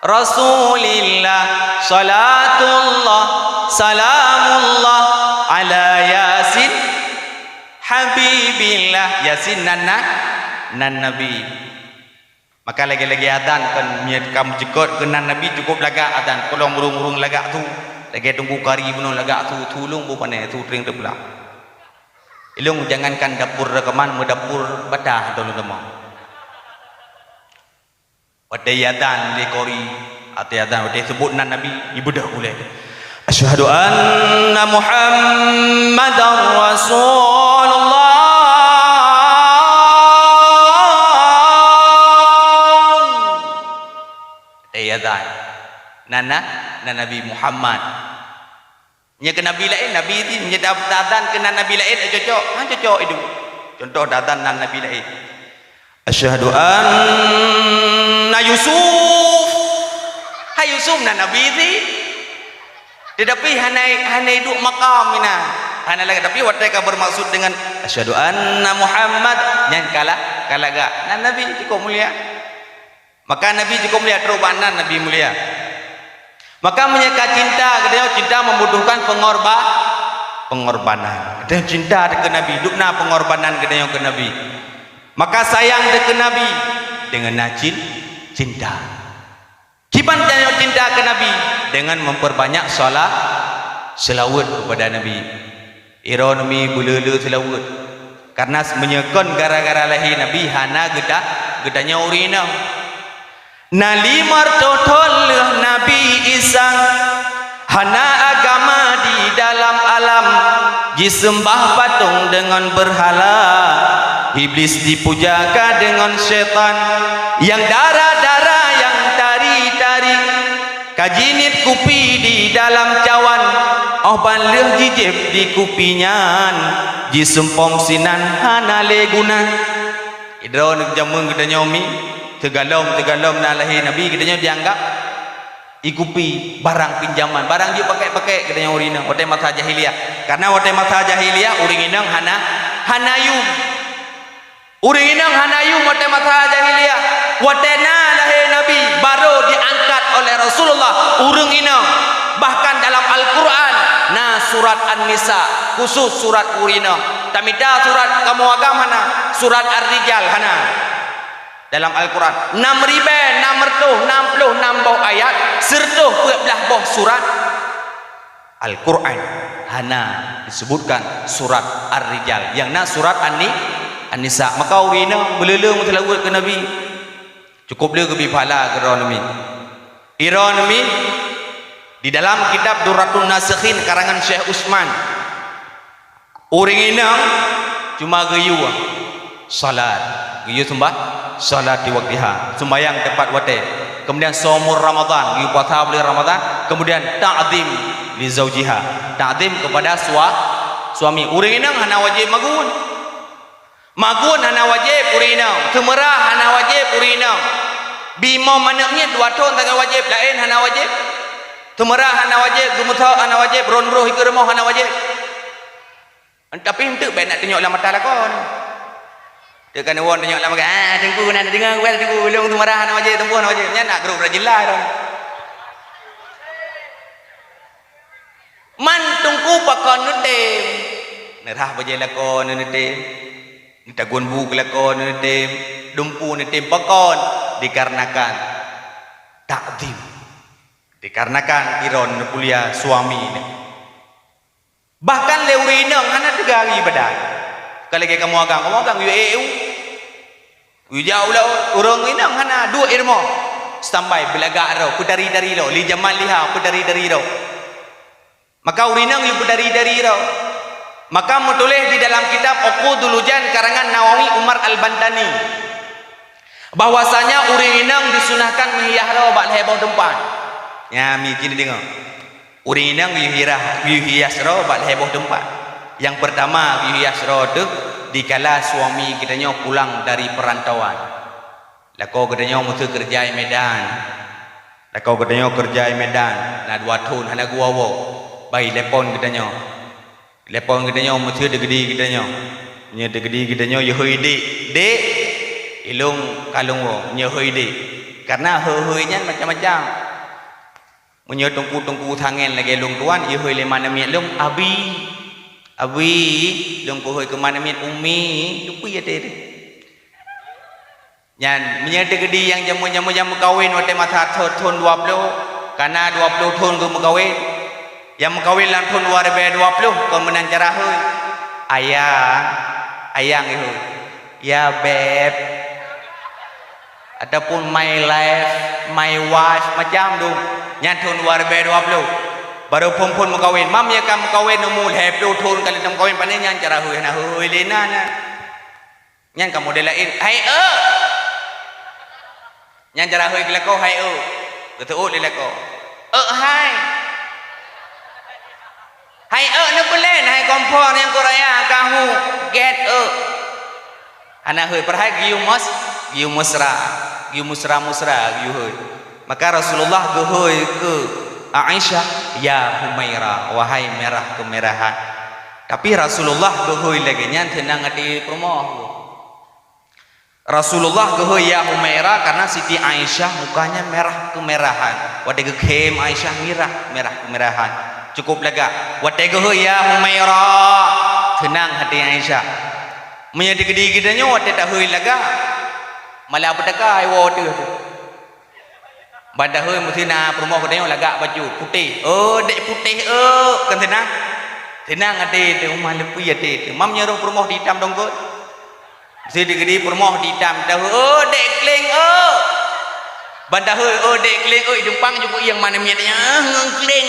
rasulillah salatullah salamullah ala yasin habibillah yasin nan Nabi. Maka lagi-lagi adan kan kamu jekot kenan Nabi cukup lagak adan kalau murung-murung lagak tu lagi tunggu kari bunuh lagak tu tulung bukan tu tering terbelah ilung jangankan dapur rekaman dapur badah dulu demam wadayatan lekori atiadan wadai sebut nan Nabi ibu dah boleh asyhadu anna Muhammadar Rasulullah Nabi Muhammad. Nya ke nabi lain, nabi ni nya datan ke nabi lain cocok. Cocok itu. Contoh datan nabi lain. Asyhadu anna Yusuf. Hai Yusuf nabi ni. Tetapi hanai duk maqam ina. Hana lagi tapi wateka bermaksud dengan asyhadu anna Muhammad nyan kala gak nabi cukup mulia. Maka nabi cukup mulia terubanan nabi mulia. Maka menyeka cinta, katanya cinta membutuhkan pengorbanan. Katanya cinta ke Nabi, dukna pengorbanan katanya ke Nabi. Maka sayang ke Nabi dengan cinta. Kipan katanya cinta ke Nabi dengan memperbanyak selawat kepada Nabi. Ironomi bululu selawat. Karena menyekon gara-gara lahir Nabi hana gedanya urina. Nalimar total Nabi Isa hana agama di dalam alam disembah patung dengan berhala iblis dipujakan dengan setan yang darah-darah yang tari-tari kajinit kupi di dalam cawan oh baleh jijib di kupinyan jisempom sinan hana leguna idron jamung kita nyomi tegalom na lahir Nabi katanya dianggap ikupi barang pinjaman barang dia pakai katanya urina wate masa jahiliyah karena wate masa jahiliyah uring inang hanayum uring inang hanayum wate masa jahiliyah wate na lahir Nabi baru diangkat oleh Rasulullah uring inang bahkan dalam Al-Quran nah surat An-Nisa khusus surat urina tamida surat kamu agama hana surat Ar-Rijal hana dalam Al-Quran 6.666 ayat serta 14 buah surat Al-Quran hana disebutkan surat Ar-Rijal yang nak surat An-Nisa maka urina belele mutlawat ke Nabi cukup dia ke bipala ke Ironomi di dalam kitab Durratun Nasikhin karangan Syekh Usman uring inang cuma gayu salat gayu sembah salat di waktiha sembahyang tepat waktu kemudian saumur Ramadan puasa bulan Ramadan kemudian ta'zim li zaujiha ta'zim kepada suami urang inang hana wajib magun hana wajib urang inang temerah hana wajib urang inang bima manaknya dua tahun tak wajib lain hana wajib temerah hana wajib gumutha hana wajib ronroh ikut rumah hana wajib tapi hendak baik nak tengok lah mata lakon dia kan orang tengok lah makan tengku nak dengar well tengku belum tu marah nak wajib tempuh nak wajib nya nak geruk rajelah dong man tungku pakon nutem nerah baje lakon nutem ditagun bu lakon nutem dumpu nutem pakon dikarenakan takdim dikarenakan iron kuliah suami ini bahkan leurinang hana tegari badan kalau kamu agang jauh lah orang inang hana dua irmo standby belagak ro putari dari ro li jamal liha putari dari ro maka urinang yu putari dari ro maka menulis di dalam kitab Uqudul Ujan karangan Nawawi Umar Al-Bantani bahwasanya urinang disunahkan menghias ro bak heboh tempat ya mi kini dengar urinang yu hias ro bak heboh tempat yang pertama hias roh tu dikala suami kitanya pulang dari perantauan. Lako kitanya mesti kerja di Medan. Lako kitanya kerja di Medan. Nah 2 tahun hana gua wo. Bai lepon kitanya. Lepon kitanya mesti degedi kitanya. Nya degedi kitanya ye hoi dek. Ilung kalung wo nya hoi dek. Karena hoi-hoinya macam-macam. Munyo tungku-tungku tangan lagi lung tuan ye hoi le mana mi lung Abi dong pohoi ke mana min umi dupi ada deh. Yan menyada gedi yang jamu kawin waktu masa tahun 20 karena 20 tahun ke kawin yang kawin dalam tahun 2020 kau menancara hoi ayang itu ya beb ataupun my life my wife macam tu yang tahun 2020 baru pun mengkawin mam ya kamu kawin umur hebdo tahun kali tam kawin panen yang cara hui na hui lena na yang kamu delain hai yang cara hui kelako hai betul lelako hai hai nó belen hai kompor yang Korea kahu get anak heuy perhai giu musra giu heuy maka Rasulullah geuheuy ke Aisyah ya Humaira wahai merah kemerahan tapi Rasulullah geuheuy lagi nyan tenang di perumoh Rasulullah geuheuy ya Humaira karena Siti Aisyah mukanya merah kemerahan wade gekem Aisyah merah kemerahan cukup lega wade geuheuy ya Humaira tenang hati Aisyah menjadi gede-gedenya wade tak heuy lega malah berdekai wade Badah heuy mutina perumoh kedenya lega baju putih dek putih kan tenang ade de umah lepi ade mam nyeruh perumoh di hitam dong kot si digedi perumoh di hitam dah dek kleng badah heuy dek kleng jempang juga yang mana miatnya ngkleng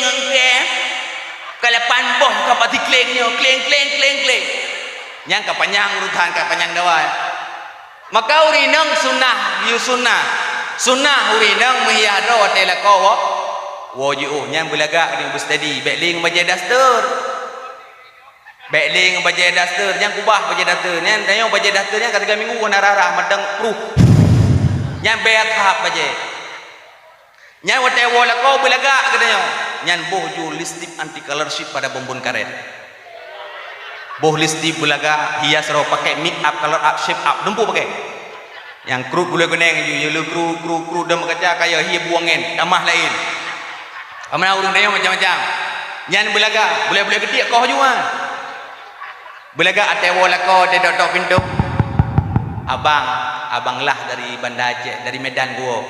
kalau panboh kapati klengnya kleng yang kapanyang urutan kapanyang dawa maka urinang sunnah urinang mihadro telako wo nyang bulaga di bustadi bekling baje dastur bekling baje dastur yang kubah baje dastur yang dayo baje dasturnya kata minggu nararah madang pruh yang beat hap baje yang wote wo lako bulaga katanya yang boh listip anti colorship pada bombon karet boh listip bulaga hias ro pakai make up color up shape up dempu pakai yang kru gula guneng you kru dah kerja kaya hiya buangin tamah lain amana urang dia macam-macam nyan belaga boleh gede kau juga belaga atewo lako de dok pintu abang lah dari Banda Aceh dari Medan gua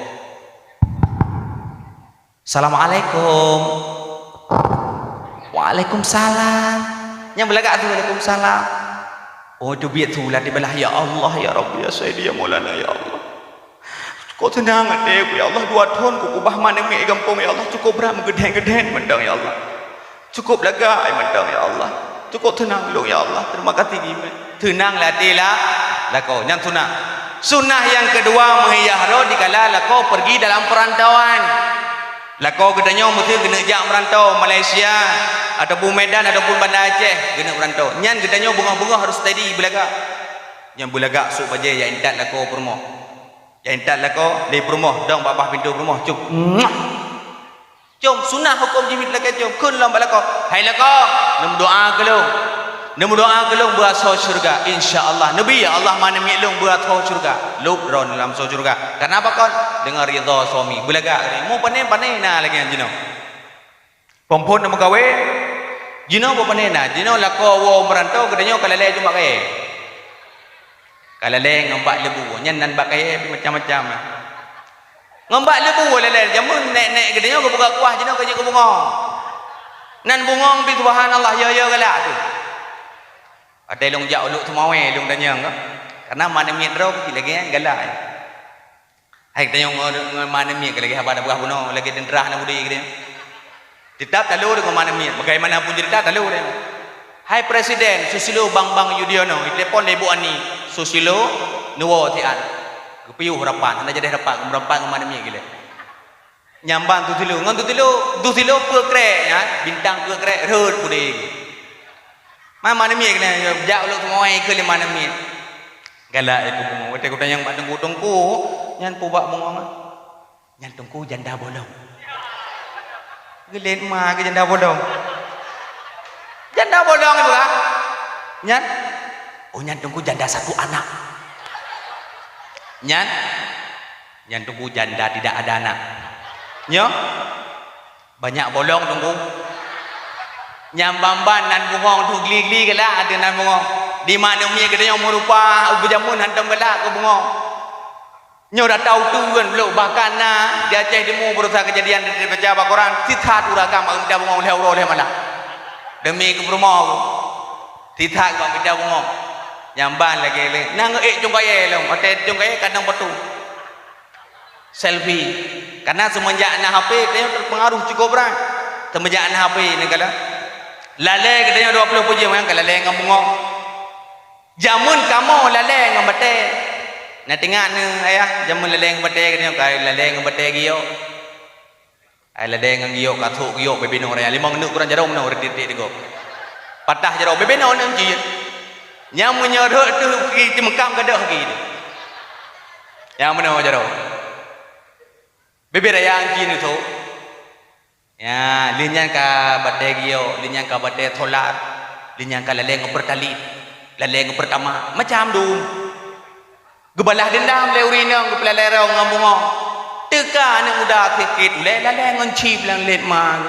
Assalamualaikum Waalaikumsalam yang belaga tu Waalaikumsalam tu biar tu lah dibelah ya Allah ya Rabbi ya Sayyidi ya Maulana ya Allah kau tenang adek ya Allah 2 tahun ku kubah mana mi gampung ya Allah cukup beram geden mendang ya Allah cukup lega mendang ya Allah cukup tenang lu ya Allah terima kasih gimana tenanglah tilah lako yang sunnah yang kedua menghiyahro dikala lako pergi dalam perantauan lako gedanya mesti kena jak merantau Malaysia ataupun Medan ataupun Banda Aceh kena merantau nyan gedanya bunga-bunga harus steady belaga yang belaga sok baje ya intat lako perumoh ya intat lako di perumoh dong babah pintu perumoh cum sunnah hukum jimit lako cum kun lam balako hai lako nam doa kelung buat surga insyaallah nabi ya Allah mana miklung buat surga lubron dalam surga kenapa kon dengar ridha suami belaga mau panai na lagi jino pompon nama gawe jino apa panai na jino lako wo merantau gedenya kalale cuma kae kalale ngambak lebu nyan nan bakai macam-macam ngambak lebu lele jamun nek gedenya ko buka kuah jino kanya ko bungong nan bungong bi subhanallah ya galak tu ada long jak uluk tu mawe long danyang ka karena mana miet ro ki lagi galak hai tanya mana miet lagi apa ada buah buno lagi dendrah na budi gede tetap talu dengan mana miet bagaimanapun cerita talu dia hai presiden Susilo Bambang Yudhoyono telepon ibu ani Susilo nuwo tian kepiu harapan anda jadi harapan merapan mana miet gile nyambang tu tilu ngan tu tilu pekre ya bintang pekre reut budi mana miet kena jak uluk semua ke le mana miet galak ibu bungo wete kuda yang badeng tungku nyan pubak bungo nyan tungku janda bolong gelet ma ke janda bolong ibu ka nyan nyan tungku janda 1 anak nyan tungku janda tidak ada anak nyo banyak bolong tungku nyambamban nan bungong tu gli-gli kala ada nan bungong di mana mi kedanya merupa berjamun hantam kala ke bungong nyo dah tahu tu kan belum bahkan di Aceh demo berusaha kejadian di baca Al-Quran tithat uragam dah bungong oleh malah demi ke rumah tithat kau pindah bungong nyamban lagi le nang jongkaya long hotel jongkaya kadang betul selfie karena semenjak nak HP dia terpengaruh cukup berat semenjak nak HP ni kala lalai katanya 20 puji yang lalai ngam bungong jamun kamu lalai ngam bate nak tengok ni ayah jamun lalai ngam bate katanya kai lalai ngam bate giyo Hai ladeng ngang giok kathuk giok bebeno raya limang nuk kurang jarum no redik dego patah jarum bebeno nang ji nyam menyerok tu ki mekam gadah ki yang mana jarum bebe raya angki ni tu ya linyan ka bate giok linyan ka bate tholar linyan ka laleng pertali laleng pertama macam dum gebalah dendam le urinang gepelalero ngamungo teka anak muda sikit le laleng ngancip lang let mang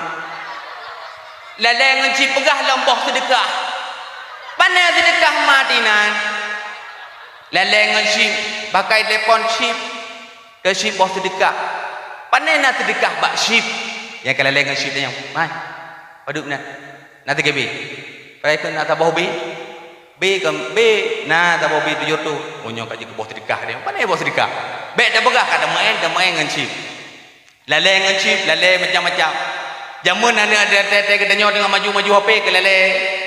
laleng ngancip pegah lambah sedekah mana sedekah matinan laleng ngancip pakai telefon chip ke chip boh sedekah mana nak sedekah bak chip yang kalau laleng ngancip tanya mai paduk na nanti ke bi pai kan nak tabah bi B nah tak boleh tujuh tu punya kat jika bos sedekah dia mana bos sedekah baik dah begah kat main ngancip lalai ngancip lalai macam-macam jamun anak ada tete kedanya dengan maju-maju HP ke lalai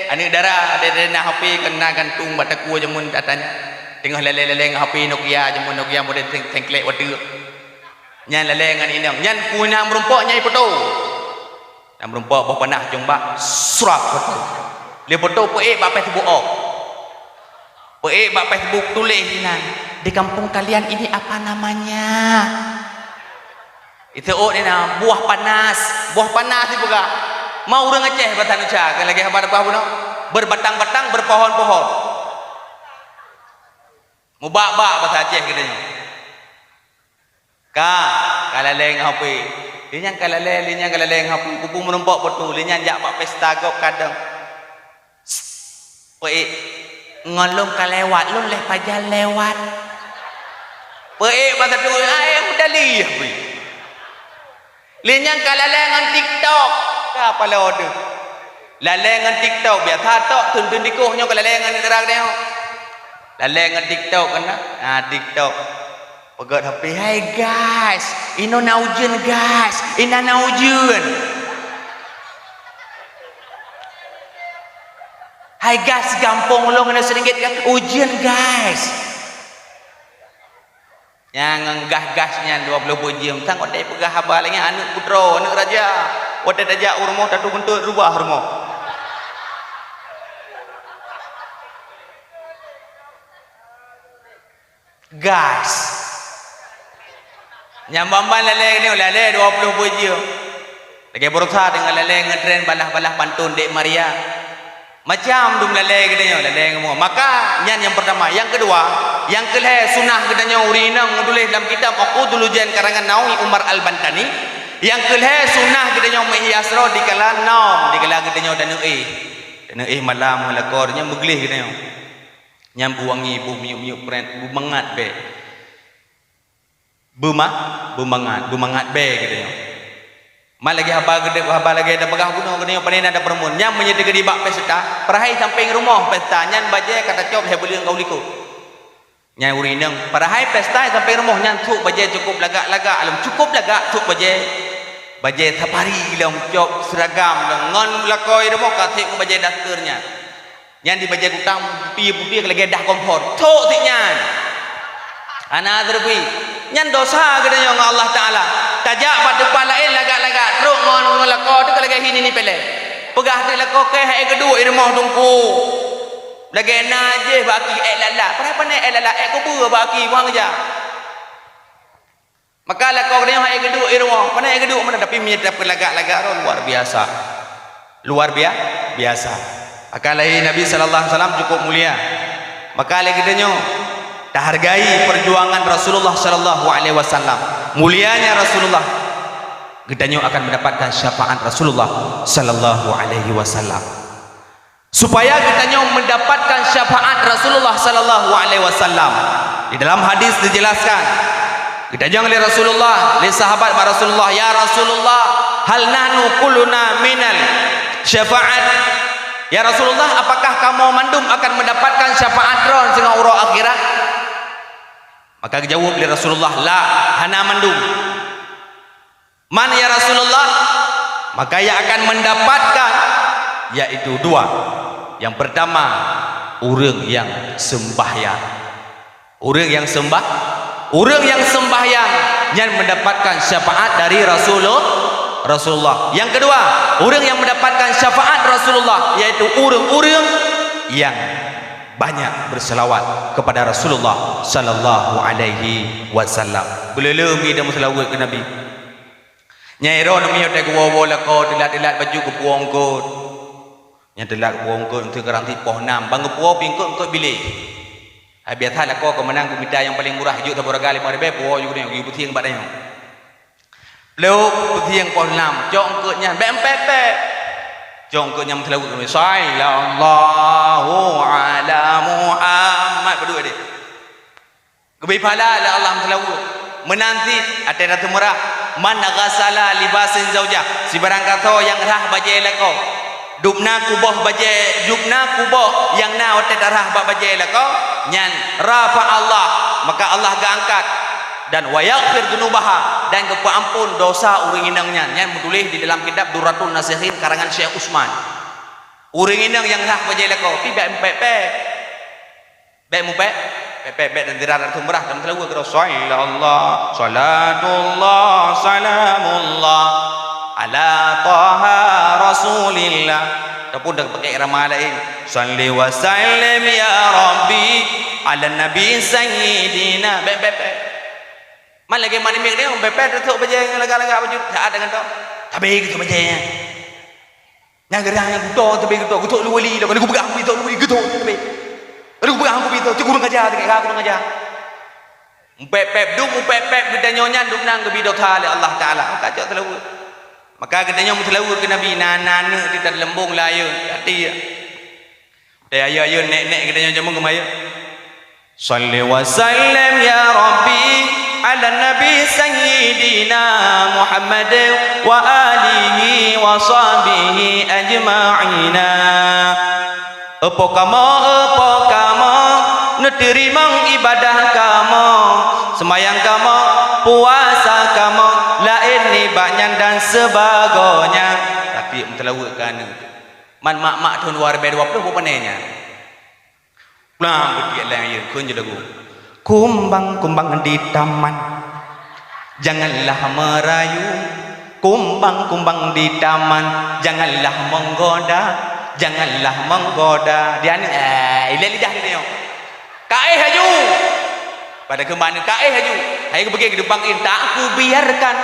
anak darah ada nak HP kena gantung bataku jamun datanya tengah lalai dengan HP Nokia jamun Nokia model tengklek water nyan lalai dengan ini nyan punya merumpak nyai foto nak merumpak bawah panah jombak surak foto dia foto pe bak Facebook bak Facebook tulis hinan di kampung kalian ini apa namanya itu ni na buah panas ni buka mau orang Aceh batan uca kan lagi habar apa no berbatang-batang berpohon-pohon mubak-bak bahasa Aceh katanya kalau leng HP linyan kalau leng HP kupung menumpuk betul linyan jak bak pesta gok kadang ngolong kelewat lu leh pajal lewat peik bahasa tu ayam dali linyang kalalengan TikTok apa lo tu lalengan TikTok biar tatok tun dikuhnya kalalengan terang dia lalengan TikTok kena TikTok pegat HP hai guys ino naujen guys ina naujen hai guys gampang lo kena seringgit kan ujian guys yang gas-gasnya 20 jam tang odai pegah haba lagi anak putra anak raja odai raja urmo tatu bentuk rubah urmo guys nyambamban lele ni lele 20 jam lagi berusaha dengan lele ngetren balah-balah pantun Dek Maria macam dum lalai gedanya lalai ngomong maka yang pertama yang kedua yang kelih sunah gedanya urinang tulis dalam kitab Aqudul Ujian karangan Nawawi Umar Al-Bantani yang kelih sunah gedanya menghiasro di kala naum di kala gedanya dan malam lakornya meglih gedanya nyambu wangi bu miuk pren bu mengat be bumangat be gedanya mal lagi haba lagi ada pegah gunung kena panen ada permun nyam menjadi di bak pesta perahai samping rumah pesta nyan baje kata cop he beli engkau liku nyai urinang perahai pesta samping rumah nyan thuk baje cukup lagak alam cukup lagak thuk baje tapari lam cop seragam ngon lakoi rumah katik baje daskernya nyan di baje kutang pi lagi dah kompor thuk tiknyan ana terpi nyan dosa gedanya dengan Allah Taala tajak pada depan lain lagak teruk ngon lako tu kalau gini ni pele pegah tu lako ke hai kedua irmah tungku lagi najih baki lala berapa ni lala kubur baki buang aja maka lako dia hai kedua irmah mana hai kedua mana tapi menyedap lagak luar biasa akan lahir Nabi sallallahu alaihi wasallam cukup mulia maka lagi dia hargai perjuangan Rasulullah sallallahu alaihi wasallam mulianya Rasulullah gedanya akan mendapatkan syafaat Rasulullah sallallahu alaihi wasallam supaya gedanya mendapatkan syafaat Rasulullah sallallahu alaihi wasallam di dalam hadis dijelaskan gedanya oleh Rasulullah oleh sahabat Rasulullah ya Rasulullah hal nahnu kulluna minal syafaat ya Rasulullah apakah kamu mandum akan mendapatkan syafaat ron sehingga urang akhirat maka jawab oleh Rasulullah la hana mandum man ya Rasulullah maka yang akan mendapatkan yaitu dua yang pertama orang yang sembahyang orang yang sembahyang yang mendapatkan syafaat dari Rasulullah. Yang kedua, orang yang mendapatkan syafaat Rasulullah yaitu orang-orang yang banyak berselawat kepada Rasulullah sallallahu alaihi wasallam. Belum kita berselawat ke Nabi. Nyai ro nak miyo tak wo la ko telat baju ke puong ko. Nya telat puong ko untuk kerang tipoh 6 bang ke puong pingkut engkau bilik. Biasa lah kau menang ku minta yang paling murah juk taburaga 5,000 puong juga ni ibu tiang badai. Belum tiang puong 6 jok engkau nya be jong ke nyam telawut kami sallallahu ala Muhammad berdua dia kebi pala la Allah telawut menanti ada ratu merah man ghasala libasin zaujah si barang kata yang rah bajai lako dubna kubah bajai jubna kubah yang na otet rah bajai lako nyan rafa Allah maka Allah ga angkat dan wayaghfir dunubaha dan kepampun dosa urang inangnya yang menulis di dalam kitab Durratun Nasihin karangan Syekh Utsman urang inang yang rah bajai lako pi be mu be dan dirar tumrah dalam telawut ke Rasulullah salatullah salamullah ala taha rasulillah ataupun dah pakai irama lain salli wa sallim ya rabbi ala nabi sayyidina be man lagi mana mik dia bepet tu bajai laga-laga baju tak ada dengan tu tapi gitu bajainya yang gerang yang gutok tapi gutok lu wali dah aku pegang gutok lu gutok tapi aku pegang aku gutok tu kurang ajar dekat aku kurang ajar pep kita nyonya duk nang gebi dota oleh Allah taala kacau telawut maka kita nyom telawut ke nabi nana di dalam lembung layu hati ya ayo nek kita nyom kemaya salli wa sallim ya rabbi ala nabi sayyidina Muhammad wa alihi wa sahbihi ajma'ina apa kamu nerima ibadah kamu semayang kamu puasa kamu lain nibatnya dan sebagainya tapi mentelawutkan man mak tu luar be 20 apa panenya pulang begitu lah ya kun je lagu kumbang di taman janganlah merayu kumbang di taman janganlah menggoda dia ni lidah dia kaih haju pada kemana kaih haju hai pergi ke depan tak aku biarkan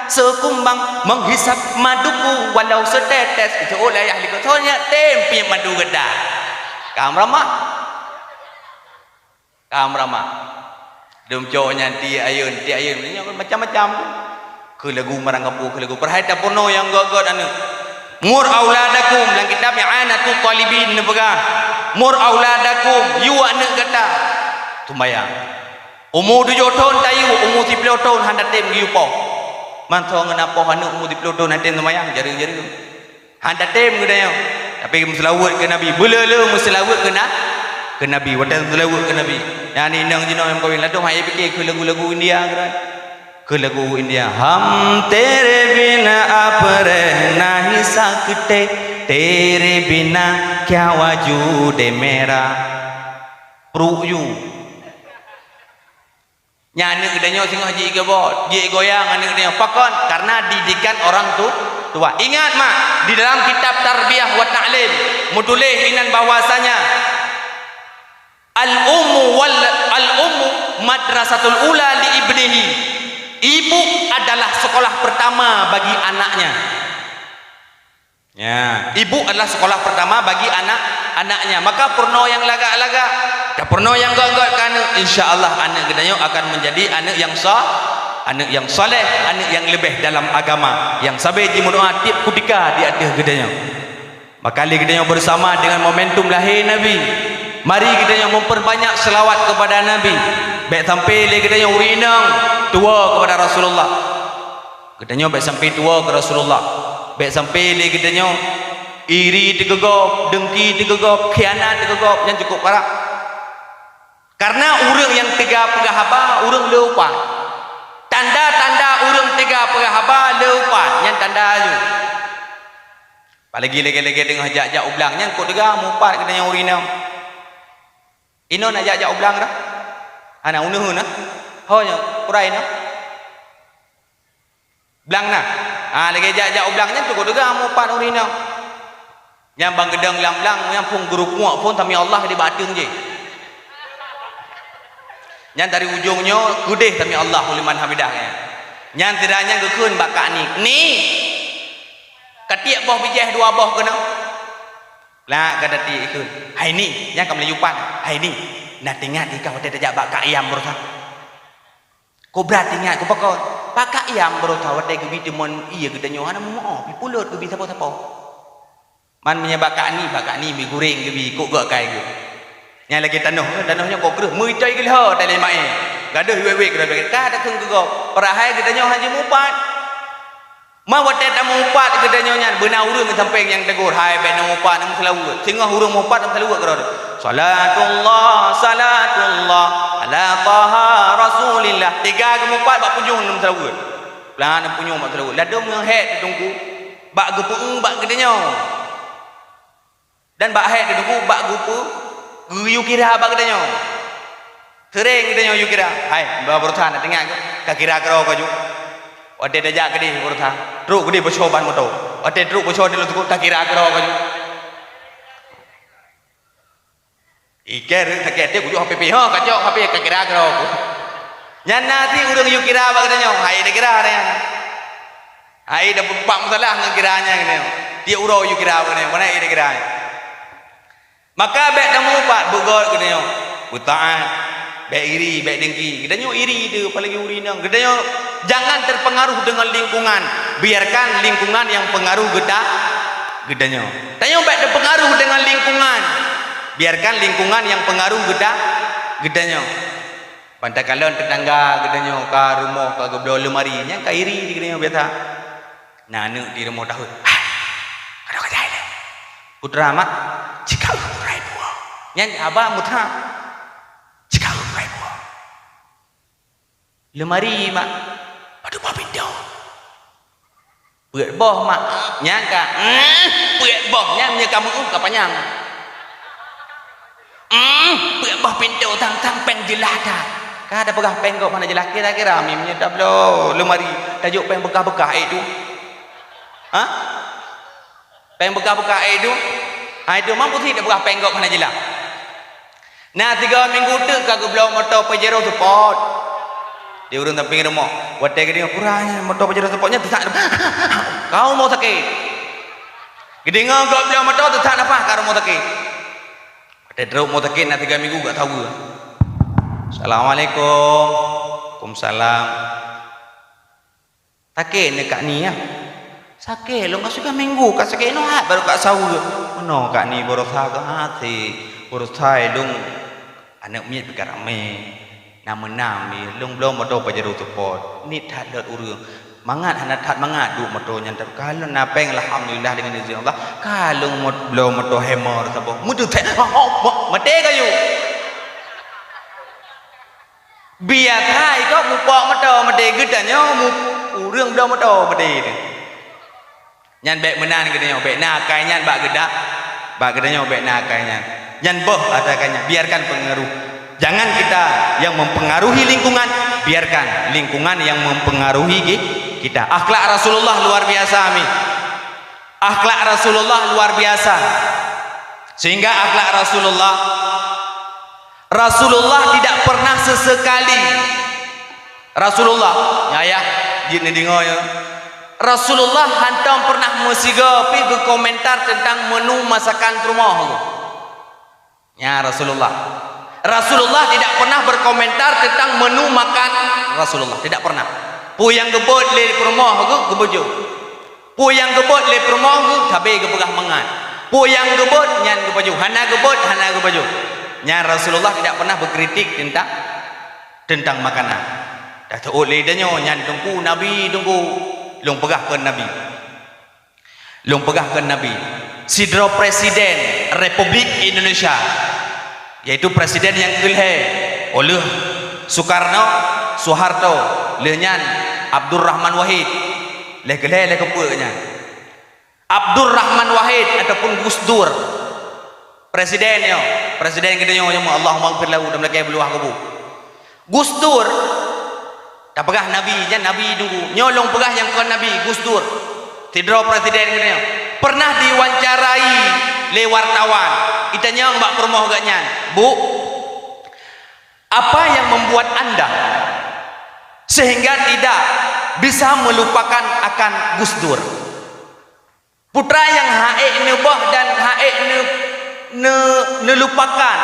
sekumbang menghisap maduku walau setetes itu oleh ahli kotornya tempi madu gedah kamramah dum cowoknya ti ayun ni macam-macam ke lagu marangkapu ke lagu perhatian pono yang god anu mur auladakum dalam kitab i'anatu talibin nepegah mur auladakum yu anak kata tumbayang umur 7 tahun tayu umur 10 tahun hendak tem giu po manto ngena po anak umur 10 tahun hendak tem tumbayang jari-jari hendak tem gudanya tapi selawat ke nabi belele selawat ke nabi wadah selawat ke nabi yang ni nang jinau yang kawin ladung hai fikir ke lagu-lagu India ke lagu India hum tere bina ap rehna hi sakte tere bina kya wajud mera pruyu nyanyi gedanya singah haji ke bot je goyang ane gedanya pakon karena didikan orang tua ingat mak di dalam kitab tarbiyah wa ta'lim mutulih inan bahwasanya al-ummu madrasatul ula li ibnihi ibu adalah sekolah pertama bagi anaknya ya ibu adalah sekolah pertama bagi anaknya maka purno yang laga-laga dan purno yang gak-gak kan insyaallah anak gedanya akan menjadi anak yang saleh anak yang lebih dalam agama yang sabai di doa tiap ketika di atas gedanya maka gedanya bersama dengan momentum lahir nabi mari kita yang memperbanyak selawat kepada Nabi baik sampai kita yang urinang tua kepada Rasulullah kita yang baik sampai tua ke Rasulullah baik sampai kita yang iri digegop dengki digegop khianat digegop yang cukup parah karena orang yang tega pegahaba orang lupa tanda-tanda orang tega pegahaba lupa yang tanda tu apalagi lagi-lagi dengan hajak-hajak ublangnya kok tega mumpat kita yang urinang ino nak ajak ublang dah ana unuh nah ho nya kurai nah blang nah lagi jak ublangnya tu juga mau pan urina yang bang gedang lam yang pun guru kuak pun tapi Allah di batung je yang dari ujungnya gudeh tapi Allah liman hamidahnya yang tidaknya gekun bakak ni ketiak boh bijah dua boh kena lah kada ti ikut hai ni yang kamu yupan hai ni nak tingat ikau ada jak bakak ayam berota kau berat tingat kau pakau bakak ayam berota wate gebi demon iya gedanya ana mo pipulut gebi siapa man punya bakak ni mi goreng gebi kok gak kai ge nya lagi tanahnya kok gereh mui cai ge ha tali mai gaduh wewe gedah ka ada keng ge perahai gedanya haji mupat ma wate ta mupat gedanya nya beuna urang samping yang tegur hai be na mupat nam selawu singah urang mupat nam selawu gerah salatullah ala taha rasulillah tiga ge mupat bak punjung nam selawu lan punjung bak selawu ladum yang het tungku bak gepeung bak gedanya dan bak hai dedu bak gupu yu kira bak katanya sering katanya yu kira hai ba berthan tengah ka kira karo ka ju ode dajak gede berthan truk gede becoban moto ode truk beco di lu ka kira karo ka ju iker ka kete ku ju hp ha ka jo hp ka kira karo ku nyan nanti urang yu kira bak katanya hai de kira ada hai da pak masalah ngan kiranya katanya dia uro yu kira bak katanya mana ide kira maka baik kamu pak bugol gedenya butaan baik iri baik dengki gedenya iri dia apalagi urina gedenya jangan terpengaruh dengan lingkungan biarkan lingkungan yang pengaruh gedanya tanya baik terpengaruh dengan lingkungan biarkan lingkungan yang pengaruh gedanya pantai kalon tetangga gedenya ke rumah ke geblo lemari nya ka iri gedenya biasa nah di rumah tahu ada kerja putra mak jika yang abah muta jika upai buah lemari mak padu bah pindah buat boh mak nyangka buat boh nyamnya kamu kapanyang buat boh pindah tang peng jelada kada pegah peng kok mana jelas kira-kira mimnya dablo lemari tajuk peng bekah-bekah itu peng bekah-bekah itu itu mampu tidak pegah peng kok mana jelas. Nah 3 minggu tu kagak belum motor Pajero support. Dia urang samping rumah. Wate gede kurangnya motor Pajero supportnya tak. Kau mau sakit. Gede ngau kau belum motor tu tak apa kau mau sakit. Wate drop mau sakit nah 3 minggu gak tahu. Assalamualaikum. Waalaikumsalam. Sakit ni kak ni ya. Sakit lo enggak suka minggu kak sakit no baru kak sahu. Ono kak ni borosa ke hati. Borosai dong anak miet bekarame nama ni long belum motor Pajero support ni tak ada urang mangat anak tak mangat du motor nyantap kalau napeng alhamdulillah dengan izin Allah kalau belum motor hammer sabo mudu teh mate kayu biar thai kau mupok motor mate gedanya urang belum motor mate nyan bek menan gedanya bek nakai nyan bak gedanya bek nakai nyan yang boh adakannya biarkan pengaruh jangan kita yang mempengaruhi lingkungan biarkan lingkungan yang mempengaruhi kita akhlak Rasulullah luar biasa akhlak Rasulullah luar biasa sehingga akhlak Rasulullah tidak pernah sesekali Rasulullah ya gini dengonya Rasulullah hantam pernah musigapi berkomentar tentang menu masakan rumah ya Rasulullah tidak pernah berkomentar tentang menu makan Rasulullah tidak pernah pu yang gebot le rumah aku gebojo pu yang gebot le rumah aku tabe gebegah mangan pu yang gebot nyan gebojo hana gebojo nya Rasulullah tidak pernah berkritik tentang makanan dah tu oleh danyo nyan tunggu nabi tunggu long pegahkan nabi sidro presiden Republik Indonesia yaitu presiden yang kelih oleh Soeharto lenyan Abdurrahman Wahid leh kelih leh kepunya Abdurrahman Wahid ataupun Gus Dur presiden gedenya Allahumma ighfir lahu dan lagi beluah kebu Gus Dur tak pegah nabi nya nabi dulu nyolong pegah yang ke nabi Gus Dur Tidro presiden katanya. Pernah diwawancarai le wartawan. Itanya mbak perumoh agaknya. Bu, apa yang membuat Anda sehingga tidak bisa melupakan akan Gus Dur? Putra yang haik nebah dan haik nelupakan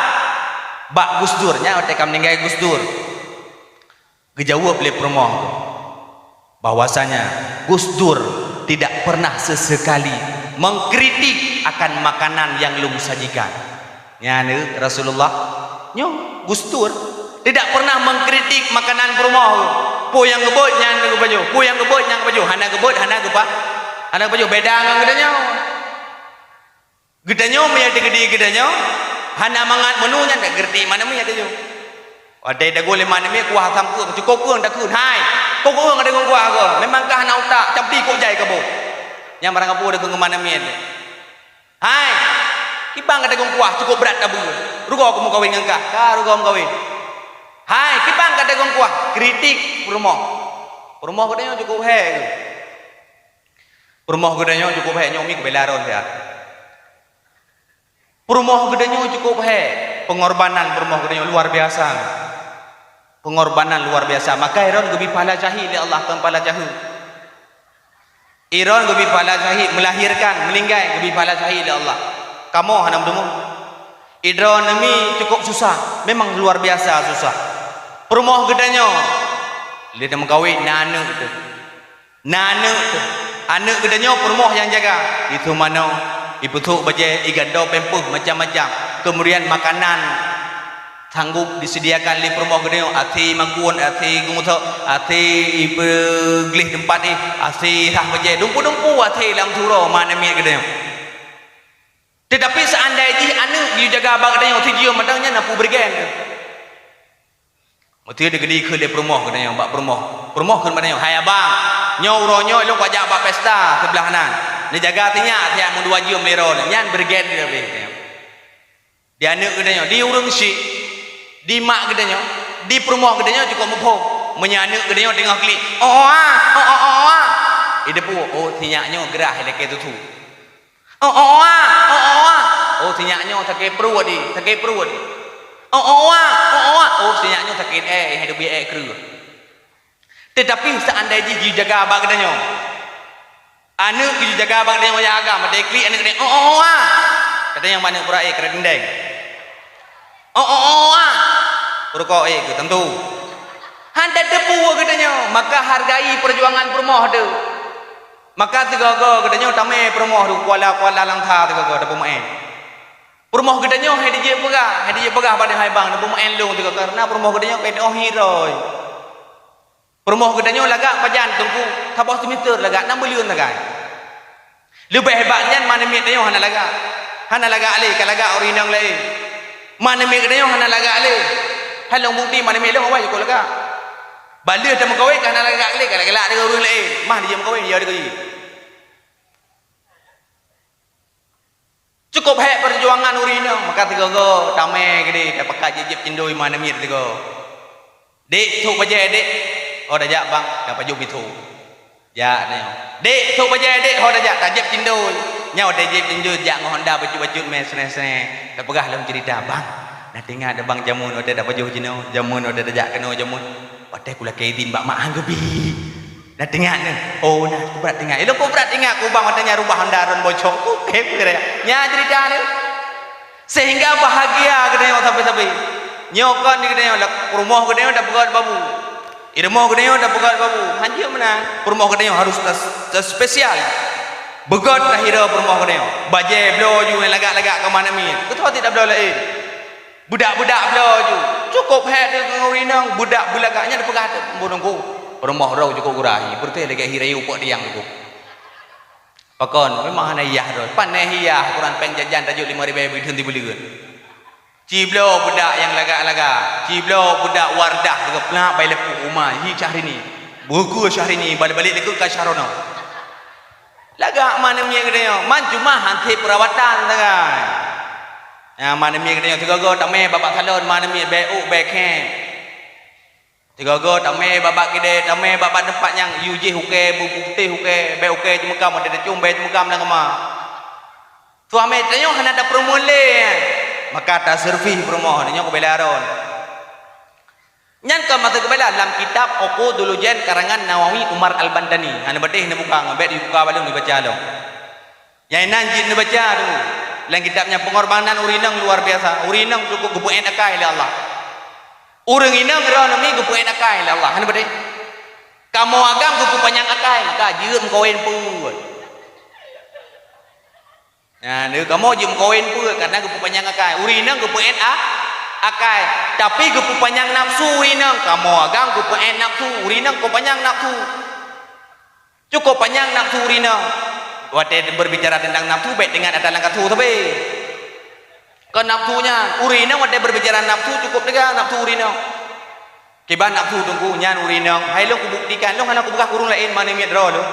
bak Gus Dur nya otak meninggal Gus Dur. Gejawab oleh perumoh bahwasanya Gus Dur tidak pernah sesekali mengkritik akan makanan yang lum sajikan. Ya Rasulullah nyo Gus Dur tidak pernah mengkritik makanan perumoh. Po yang gebot nyan ke baju, po yang gebot yang baju, hana gebot hana gepa. Hana baju beda ngan gedanya. Gedanya me ada gede gedanya. Hana mangat menu nya tak gerti mana me ada jo. Ada dago le mana me kuah sam ku cukup ku dak kun hai. Kok ku ada gong kuah ko. Memangkah hana utak campi kok jai ke bo. Yang barang kapu ada gong mana me. Hai. Kipang ada gong kuah cukup berat abu. Rugo aku mau kawin ngangkah. Ka rugo mau kawin. Hai, kipang kata gong kuah kritik perumoh. Perumoh gedenya cukup he. Perumoh gedenya cukup he nyomi ke belaron ya. Perumoh gedenya cukup he. Pengorbanan perumoh gedenya luar biasa. Pengorbanan luar biasa. Maka Iron gebi pahala jahil ya Allah kan pahala jahil. Iron gebi pahala jahil melahirkan, meninggal gebi pahala jahil ya Allah. Kamu hanam demu. Idron ini cukup susah. Memang luar biasa susah. Perumoh gedanya dia mengkawin nana gitu. Nana tu. Anak gedanya perumoh yang jaga. Itu mana ibu tu baje igando pempuh macam-macam. Kemudian makanan sanggup disediakan di perumoh gedanya. Ati mangkuan, ati gumuto, ati ibu glih tempat ni, ati sah baje dumpu-dumpu ati dalam turo mana mi gedanya. Tetapi seandainya anak dia jaga abang gedanya tijio madangnya napu bergen. Mesti ada gede ke le perumoh kena yang bak perumoh. Perumoh ke mana yang hai abang. Nyo uronyo lu ajak bak pesta sebelah kanan. Ni jaga tinya tiap mun 2 jam lero nyan bergen dia be. Dia anak kena di urang si di mak kena di perumoh kena cukup mempo. Menyanak kena tengah klik. Ide pu tinya nyo gerah leke tu tu. Oh tinya nyo take perut di, take perut. Oh senyaknya sakit hidup kru. Tetapi seandainya dia jaga abang katanya. Anak dia jaga abang dia yang agak medekli anak dia. Katanya yang mana pura keren dendeng. Purko ke tentu. Handa depu katanya, maka hargai perjuangan perumoh tu. Maka tiga-tiga katanya tame perumoh tu kuala lang tha tiga-tiga depu main. Perumoh gedenya hadiah pegah pada hai bang depu main lu tu karena perumoh gedenya pedo hiroi. Perumoh gedenya lagak pajan tungku tabah meter lagak 6 bilion lagak. Lebih hebatnya mana mi gedenya hana lagak ale kalaga orinang lain. Mana mi gedenya hana lagak ale. Halong bukti mana mi lu awai ko lagak. Balik temu kowe kana lagak ale kala-kala dia urang lain. Mah dia kowe dia deui. Cukup hek perjuangan urina maka tiga-tiga tame gede dapat kajib cindoi mana mir tiga. Dek tu baje dek. Oh dah jak bang dapat jub itu. Ya neo. Dek tu baje dek oh dah jak tajib cindoi. Nyau dah jib cindoi jak Honda baju-baju me sene-sene. Dapegah dalam cerita bang. Nah tinggal ada bang jamun ada dapat jauh jino jamun ada dah jak kena jamun. Patai kula kedin bak mak anggebi. Dah tengah ni. Oh nah aku berat tengah. Elok aku berat tengah aku bang katanya rubah Honda ron bocor. Okey kira. Nya cerita ni. Sehingga bahagia katanya sampai-sampai. Nyokon ni katanya lah rumah katanya dah pegat babu. Irmah katanya dah pegat babu. Hanjir mana? Rumah katanya harus spesial. Begat lahir rumah katanya. Baje blo ju lagak-lagak ke mana mi. Kau tidak blo lain. Budak-budak blo ju. Cukup head dengan urinang budak bulagaknya dah pegat bonongku. Rumah rau cukup gurahi berarti lagi hirai upok diang tu pakon memang hana iyah ro panai iyah Quran penjajan tajuk 5,000 bidun dibelikan ciblo budak yang lagak-lagak ciblo budak wardah juga pelak bai lepu rumah hi Syahrini buku Syahrini balik-balik dekat ke Syarono lagak mana mi gedenya man cuma hanti perawatan tagai mana mi gedenya tiga-tiga tak me bapak salon mana mi beu bek Tiga-tiga tamai babak kide, tamai babak tempat yang yuji huke, bukti huke, be huke cuma kamu ada cumbe cuma kamu nak kemah. Tu amai tanya hana ada promole. Maka tak servis promo tanya ko belaron. Nyan ka mata kebela dalam kitab Uqudul Jan karangan Nawawi Umar Al-Bandani. Hana betih ni buka ngabet dibuka balung dibaca lo. Yang nanjin dibaca tu. Dalam kitabnya pengorbanan urinang luar biasa. Urinang cukup gebuin akai oleh Allah. Urang inang geran mi gebuin akai oleh Allah. Hana betih. Kamu agam gebu panjang akai maka jeum koin pun. Nah, nếu kamu jum koin pun karena gebu panjang akai. Urinang gebuin akai. Tapi gebu panjang nafsu urinang. Kamu agam gebuin nafsu. Urinang ko panjang nafsu. Cukup panjang nafsu urinang. Waktu berbicara tentang nafsu baik dengan ada langkah tu tapi. Ke nafsunya urinang waktu berbicara nafsu cukup juga nafsu urinang. Kiban nafsu tunggu nyan urinang. Hai lo ku buktikan lo hana ku buka kurung lain mana mi dro lo.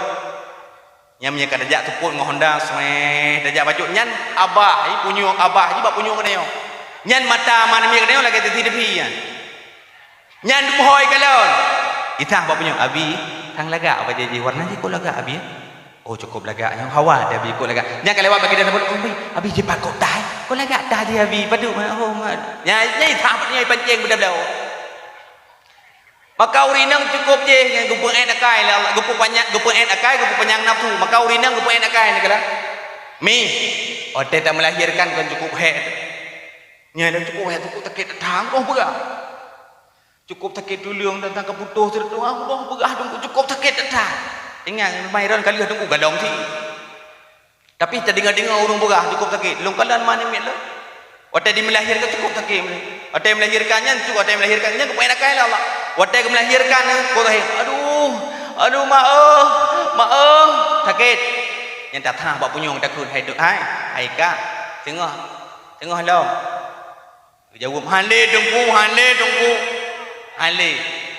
Nyam nya kadajak tuput ngo Honda semeh dajak baju nyan abah ai punyo abah ji bak punyo kene yo. Nyan mata mana mi kene lagi ti depi ya. Nyan mohoi kalon. Itah bak punyo abi tang laga apa jadi warna ji ko laga abi. Oh cukup laga yang hawa dia abi ko laga. Nyan kalewat bagi dia sebut abi je pakok tai. Ko laga dah dia abi padu oh nya itah nya pancing bedak-bedak. Maka urinang cukup je yang gupu enakai lah gupu banyak gupu enakai gupu panjang nafsu maka urinang gupu enakai ni kala mi ote tak melahirkan kan cukup he nya dah cukup he cukup takit datang oh begah cukup takit dulung tentang kebutuh sertu ah oh begah tunggu cukup takit datang ingat mairan kali tunggu gadong ti tapi tak dengar urung begah cukup takit lung kalan mana mi lo ote di melahirkan cukup takit ote melahirkannya cukup ote melahirkannya gupu enakai lah Allah. Waktu melahirkan ko tahi aduh maaf sakit yang tak tahu bak punyong takut hai ka tengah lo jawab hale tunggu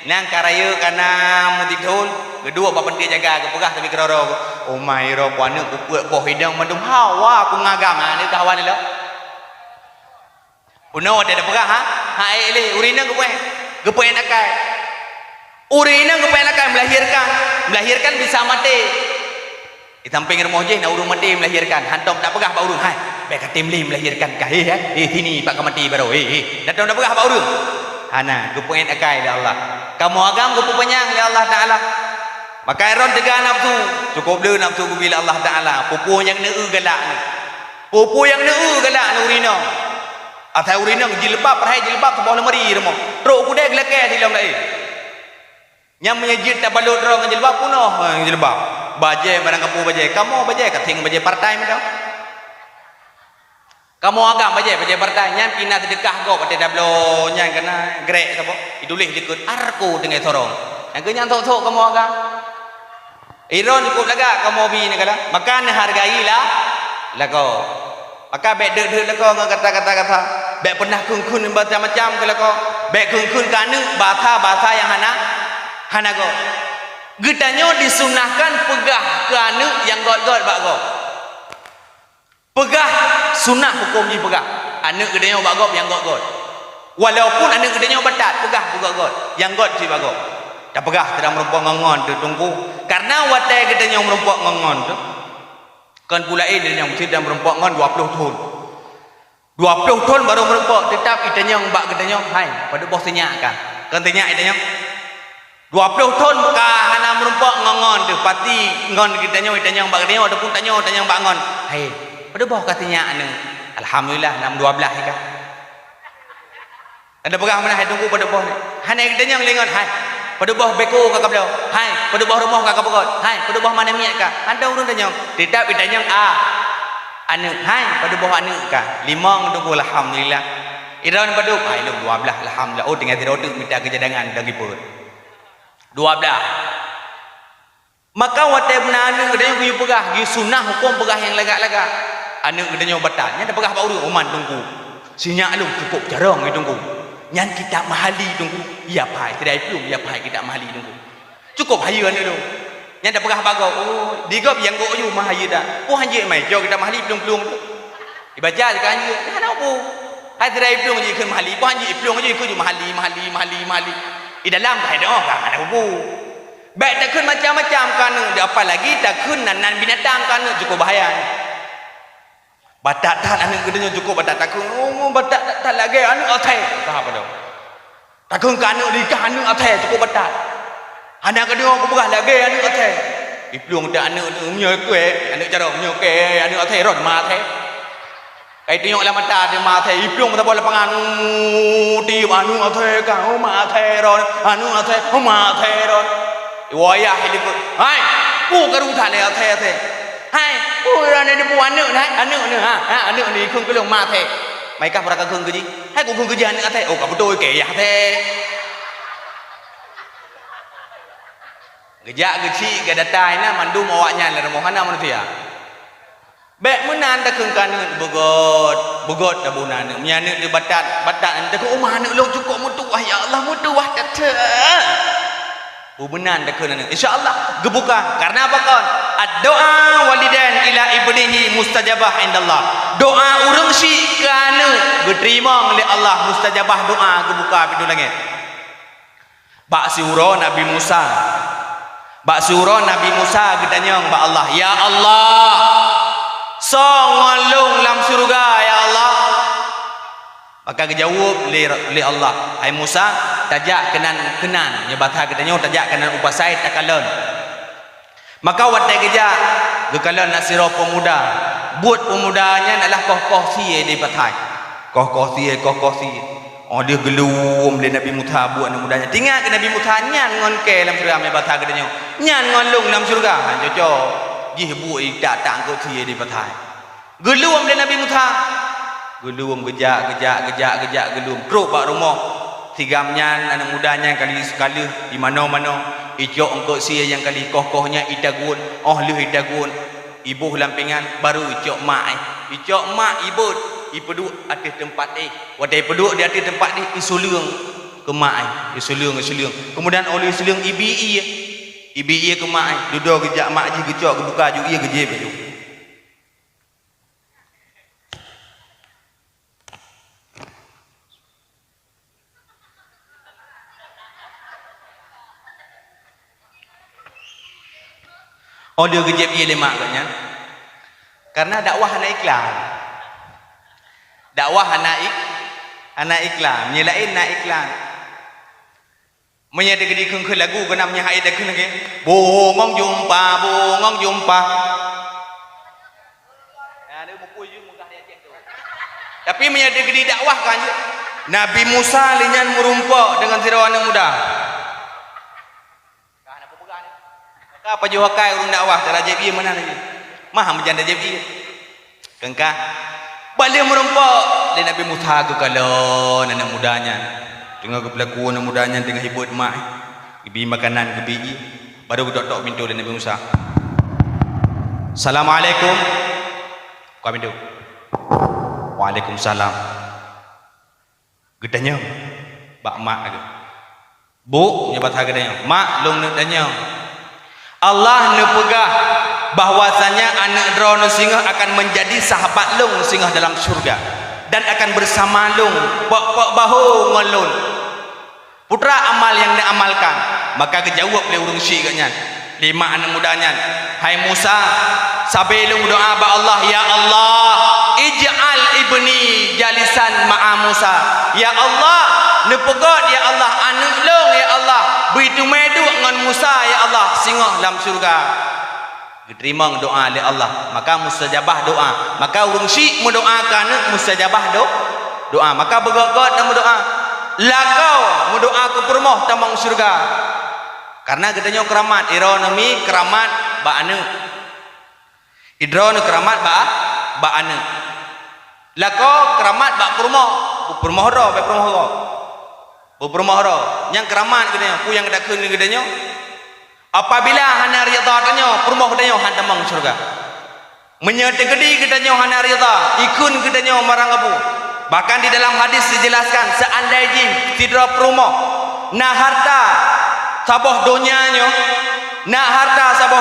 nang karaya kana mudidul kedua bak pendia jaga ke pegah tapi keroro oh mai ro puana ku puak boh hidang mandum hawa ku ngagam ni kawan lo puno ada pegah hai le urina ku gepu enakai urina gepu enakai melahirkan bisa mati di samping rumah je nak urung mati melahirkan hantam tak pegah pak urung hai baik katim li melahirkan kah sini pak mati baru datang tak pegah pak urung hana gepu enakai ya Allah kamu agam gepu panjang ya Allah taala maka iron tegah nafsu cukup le nafsu bila Allah taala pupu yang neu galak ni urina atau urinang jilbab perhai jilbab tu bawah lemari rumah teruk kudai gelakar di dalam lain yang menyejit tak balut orang jilbab punoh jilbab bajai barang kapu bajai kamu bajai kating bajai partai macam kamu agak bajai partai yang pina sedekah kau pada dablo yang kena grek apa idulih dikut arku dengan sorong yang kenyang tok kamu agak iron cukup laga kamu bi ni kala makan hargailah kau maka baik dek leko kata baik pernah kun macam-macam ke leko baik kun kana bahasa yang hana go getanyo disunahkan pegah kana yang god bak go pegah sunah hukum ji pegah anak getanyo bak go yang god walaupun anak getanyo batat pegah buka god yang god ji bak go tak pegah tidak merumpok ngongon tu tunggu karena watai getanyo merumpok ngongon tu kan pula dia yang mesti dan merempok ngon 20 tahun 20 tahun baru merempok tetap itanya bak gedanya hai pada bos tanya kan tanya itanya 20 tahun ka hana merempok ngon tu pati ngon gedanya itanya bak gedanya ataupun tanya bak ngon hai pada bos katanya anu alhamdulillah 612 ka ada pegah mana hai tunggu pada bos hana gedanya lengon hai pada bawah beko kakak beliau hai pada bawah rumah kakak pokok hai pada bawah mana miak kah anda urun tanya tidak ditanya anak hai pada bawah anak kah limang tunggu alhamdulillah irawan pada hai lu 12 alhamdulillah oh dengan tidak untuk minta kejadangan dari pun 12 maka watai benar anak gedanya kuyu pegah gi sunah hukum pegah yang lagak-lagak anak gedanya batalnya ada pegah pak urun oman tunggu sinyak lu cukup jarang gitu tunggu nyan kita mahali tunggu ya pai tidak belum ya pai kita mahali tunggu cukup hayu anu tu nyan dah pegah bago oh digop yang go yu mahayu dah oh hanje mai jo kita mahali belum tu dibaca dekat hanje kan apa hai tidak belum je ke mahali oh hanje belum je ke mahali di dalam dah ada orang ada bubu baik tak kun macam-macam kan dia apa lagi tak kun nan binatang kan cukup bahaya batak tak anak gedenya cukup batak tak kun batak tak lagi anak atai tahap pada tak kun kan anak di kan anak atai cukup batak anak gedenya aku berah lagi anak atai ipluang tak anak punya kuih anak cara punya ke anak atai rod ma atai kai tengok lah mata dia ma atai ipluang tak boleh pangan ti anak atai kau ma atai rod anak atai ma atai rod wayah hidup hai karu tak le atai atai hai ra ne bu anak nai anak ni anak ni khung kelong ma atai mai ka pra ka khung ke ji hai ku khung ke ji anak atai ka betul ke ya atai gejak geci ke datai na mandu mawaknya la mohana manusia bek menan tak khung kan bugot da bunan menyane di batat ente ko umah anak lo cukup mutuah ya Allah mutuah kata benar dah kena insyaallah gebuka karena apa kawan ad-doa walidan ila ibnihi mustajabah indallah doa urang si kana diterima oleh Allah mustajabah doa gebuka pintu langit bak surah Nabi Musa gedanya ba Allah ya Allah songolong lam surga ya Allah maka dijawab li Allah hai Musa tajak kenan nyebatha katanya tajak kenan upasai takalon maka watai geja gekalon nasiro pemuda buat pemudanya adalah koh si di patai koh si dia gelum le Nabi Musa buat mudanya tinggal ke Nabi Musa nyan ngon ke dalam surga nyebatha katanya nyan ngon lung dalam surga han jojo ji bu tak ko si di patai gelum le Nabi Musa gelum gejak gelum kruk pak rumah tigamnya anak mudanya kali sekali di mana-mana ijok engkau sia yang kali koh-kohnya itagun leh itagun ibu lampingan baru ijok mak ibu ipedu atas tempat wadai pedu di atas tempat isulung ke mak isulung kemudian oleh isulung ibi ke mak duduk gejak mak ji gejok buka ju ia geje beju dia gejep ia lemak katnya karena dakwah anak iklan menyelain nak iklan menyada gedi khung lagu kenamnya hai dak khung lagi bongong jumpa ada buku je mudah dia cek tu tapi menyada gedi dakwah kan Nabi Musa linyan merumpak dengan sirawana muda apa juakai urang dakwah cara JB mana lagi mah menjanda JB kengkah balik merompak le Nabi Musa ke kalau anak mudanya tengah ke pelaku anak mudanya tengah hibut mak ibi makanan ke biji baru dok pintu le Nabi Musa Assalamualaikum kau pintu Waalaikumsalam gedanya bak mak ke bu nyebat gedanya mak long gedanya Allah nepegah bahwasanya anak drone singa akan menjadi sahabat long singa dalam surga dan akan bersama long bahu ngelun putra amal yang diamalkan maka kejawab oleh urang syik katnya lima anak mudanya hai Musa sabelum doa ba Allah ya Allah ij'al ibni jalisan ma'a Musa ya Allah nepegah ya Allah anak long ya Allah begitu medu dengan Musa ya Allah singoh dalam surga diterima doa oleh Allah maka mustajabah doa maka urang syik mendoakan mustajabah doa maka begok-gok dan berdoa lakau mendoa ke permoh tamang surga karena katanya keramat ironomi keramat ba'ana idron keramat ba'ana lakau keramat ba permoh ro berpermohro yang keramat katanya ku yang dak keun katanya apabila hana rida katanya permoh katanya han tamang surga menyete gedi katanya hana rida ikun katanya marang abu bahkan di dalam hadis dijelaskan seandainya tidak permoh nah harta sabah